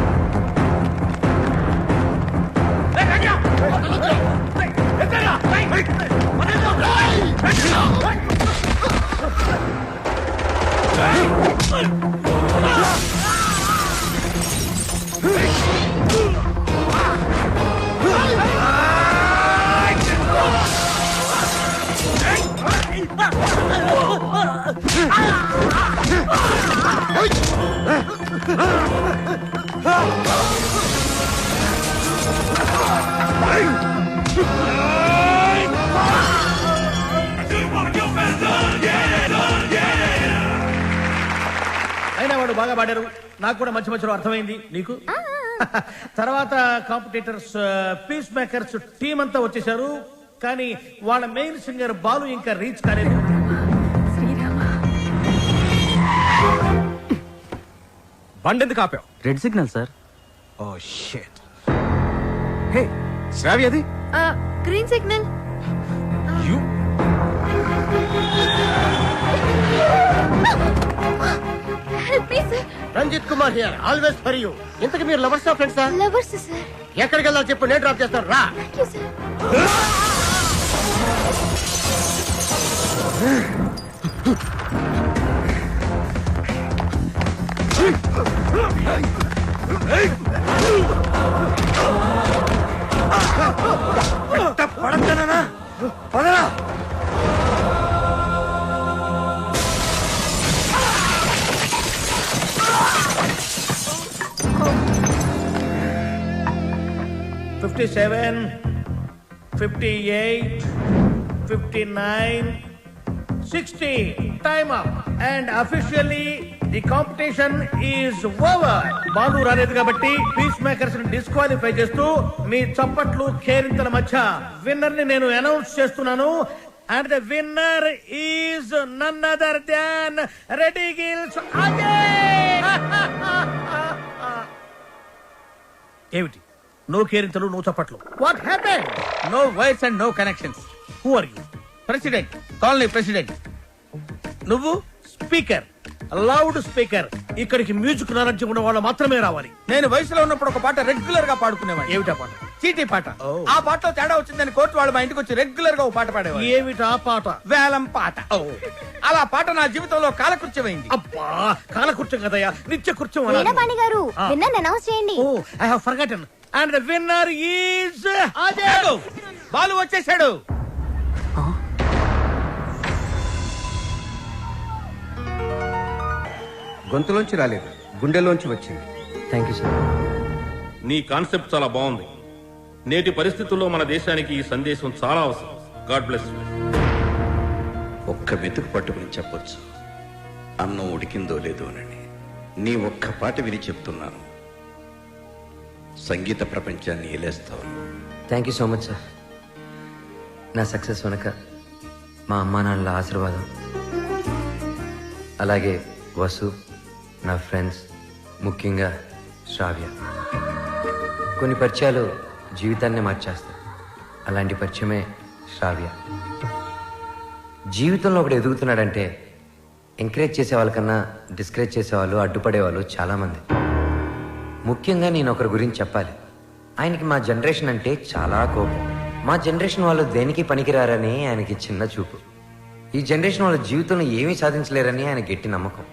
అయినా వాడు బాగా పాడారు, నాకు కూడా మంచి మంచిలో అర్థమైంది. నీకు తర్వాత కాంపిటీటర్స్ పీస్ మేకర్స్ టీం అంతా వచ్చేసారు, కానీ వాళ్ళ మెయిన్ సింగర్ బాలు ఇంకా రీచ్ కాలేదు. బండి ఎందుకు ఆపావు? Red signal sir. Oh shit. Hey Shravya, అది green signal. You Ranjith Kumar here, always for you. ఇంతకు మీరు లవర్స్ ఫ్రెండ్సా? Lovers sir. ఎక్కడికి వెళ్ళాలి చెప్పు, నేను డ్రాప్ చేస్తాను, రా. Thank you sir. పడతానా? పదరా. 57, 58, 59, 60. Time up. And officially the competition is over. Balu రాలేదు కాబట్టి పీస్ మేకర్స్ ని డిస్క్వాలిఫై చేస్తూ మీ చప్పట్లు కేరింతల మధ్య విన్నర్ ని నేను అనౌన్స్ చేస్తున్నాను. And the winner is none other than Ready Gills Ajay. ఏమిటి నో కేరింతలు నో చప్పట్లు? What happen? No voice and no connections. Who are you? President, colony president. నువ్వు స్పీకర్, లౌడ్ స్పీకర్. ఇక్కడికి మ్యూజిక్ నాలెడ్జ్ ఉన్న వాళ్ళు మాత్రమే రావాలి. నేను వయసులో ఉన్నప్పుడు ఒక పాట రెగ్యులర్ గా పాడుకునేవాడు. ఏమిటా పాట? చీటీ పాట. ఆ పాటలో తేడా వచ్చిందని కోర్టు వాళ్ళు మా ఇంటికి వచ్చి రెగ్యులర్ గా ఒక పాట పాడేవారు. ఏమిటా పాట? వేలం పాట. అలా పాట నా జీవితంలో కాలకృత్యమైంది. అబ్బా, కాలకృత్యం కదయ్యా, నిత్య కృత్యం. వీణపాణి గారు విన్నర్ అనౌన్స్ చేయండి. Oh, I have forgotten. And the winner is Ajay. Balu వచ్చేసాడు. గొంతులోంచి రాలేదు, గుండెలోంచి వచ్చింది. Thank you sir. నీ కాన్సెప్ట్ చాలా బాగుంది. నేటి పరిస్థితుల్లో మన దేశానికి ఈ సందేశం చాలా అవసరం. God bless you. ఒక్క మెతుకు పట్టుకుని చెప్పొచ్చు, అన్నం ఉడికిందో లేదో అని. నీ ఒక్క పాట విని చెప్తున్నాను, సంగీత ప్రపంచాన్ని ఏలేస్తావు. Thank you so much sir. నా సక్సెస్ వెనక మా అమ్మా నాన్నల ఆశీర్వాదం, అలాగే వసు, నా ఫ్రెండ్స్, ముఖ్యంగా శ్రావ్య. కొన్ని పరిచయాలు జీవితాన్ని మార్చేస్తాయి. అలాంటి పరిచయమే శ్రావ్య. జీవితంలో ఒకడు ఎదుగుతున్నాడంటే ఎంకరేజ్ చేసే వాళ్ళకన్నా డిస్కరేజ్ చేసేవాళ్ళు, అడ్డుపడేవాళ్ళు చాలామంది. ముఖ్యంగా నేను ఒకరి గురించి చెప్పాలి. ఆయనకి మా జనరేషన్ అంటే చాలా కోపం. మా జనరేషన్ వాళ్ళు దేనికి పనికిరారని ఆయనకి చిన్న చూపు. ఈ జనరేషన్ వాళ్ళ జీవితంలో ఏమీ సాధించలేరని ఆయన గట్టి నమ్మకం.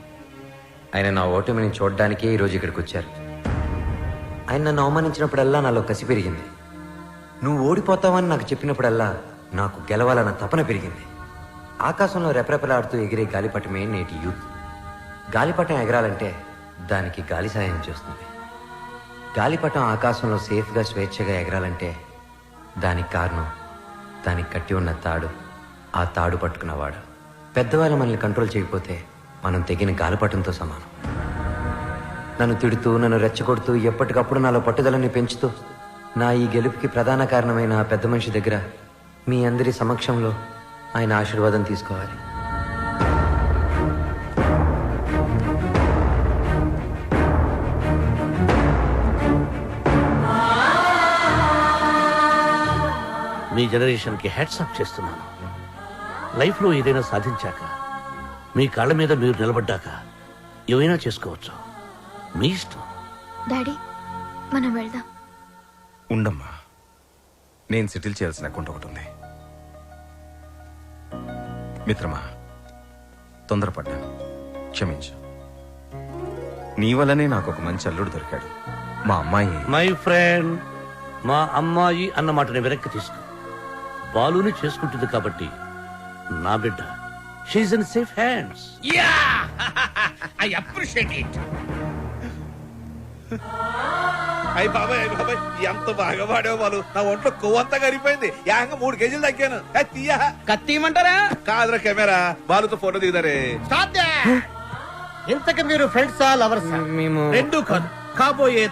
ఆయన నా ఓటమిని చూడడానికే ఈరోజు ఇక్కడికి వచ్చారు. ఆయన నన్ను అవమానించినప్పుడల్లా నాలో కసి పెరిగింది. నువ్వు ఓడిపోతావని నాకు చెప్పినప్పుడల్లా నాకు గెలవాలన్న తపన పెరిగింది. ఆకాశంలో రెపరెపలాడుతూ ఎగిరే గాలిపటమే నేటి యూత్. గాలిపటం ఎగరాలంటే దానికి గాలి సాయం చేస్తుంది. గాలిపటం ఆకాశంలో సేఫ్గా స్వేచ్ఛగా ఎగరాలంటే దానికి కారణం దానికి కట్టి ఉన్న తాడు, ఆ తాడు పట్టుకున్నవాడు. పెద్దవాళ్ళు మనల్ని కంట్రోల్ చేయకపోతే మనం తెగిన గాలిపటంతో సమానం. నన్ను తిడుతూ, నన్ను రెచ్చగొడుతూ, ఎప్పటికప్పుడు నాలో పట్టుదలని పెంచుతూ నా ఈ గెలుపుకి ప్రధాన కారణమైన ఆ పెద్ద మనిషి దగ్గర మీ అందరి సమక్షంలో ఆయన ఆశీర్వాదం తీసుకోవాలి. మీ జనరేషన్కి హ్యాట్స్ ఆఫ్ చేస్తున్నాను. లైఫ్లో ఏదైనా సాధించాక, మీ కాళ్ళ మీద మీరు నిలబడ్డాక ఏమైనా చేసుకోవచ్చు. మీ ఇష్టం. డాడీ, మనం వెళ్దాం. ఉండమ్మా, నేను సెటిల్ చేయాల్సిన అకౌంట్ ఒకటి ఉంది. మిత్రమా, తొందరపడ్డాను, క్షమించు. నీ వల్లనే నాకు ఒక మంచి అల్లుడు దొరికాడు. మా అమ్మాయి. మై ఫ్రెండ్, మా అమ్మాయి అన్న మాటని వెనక్కి తీసుకో. బాలుని చేసుకుంటుంది కాబట్టి నా బిడ్డ. She's in safe hands. Yeah, I appreciate it. అయ్యి బాబాయ్, అయ్యి బాబాయ్, ఎంత బాగా పాడావు బాలు. నా ఒంట్లో కొవ్వంతా కరిగిపోయింది. ఏకంగా 3 కేజీలు తగ్గాను. తీయా కత్తిమంటారా? కాదురా కెమెరా, బాలుతో ఫోటో దిగుతారే. ఇంతకు మీరు ఫ్రెండ్సా లవర్సా? మేము రెండు కాదు, కాబోయే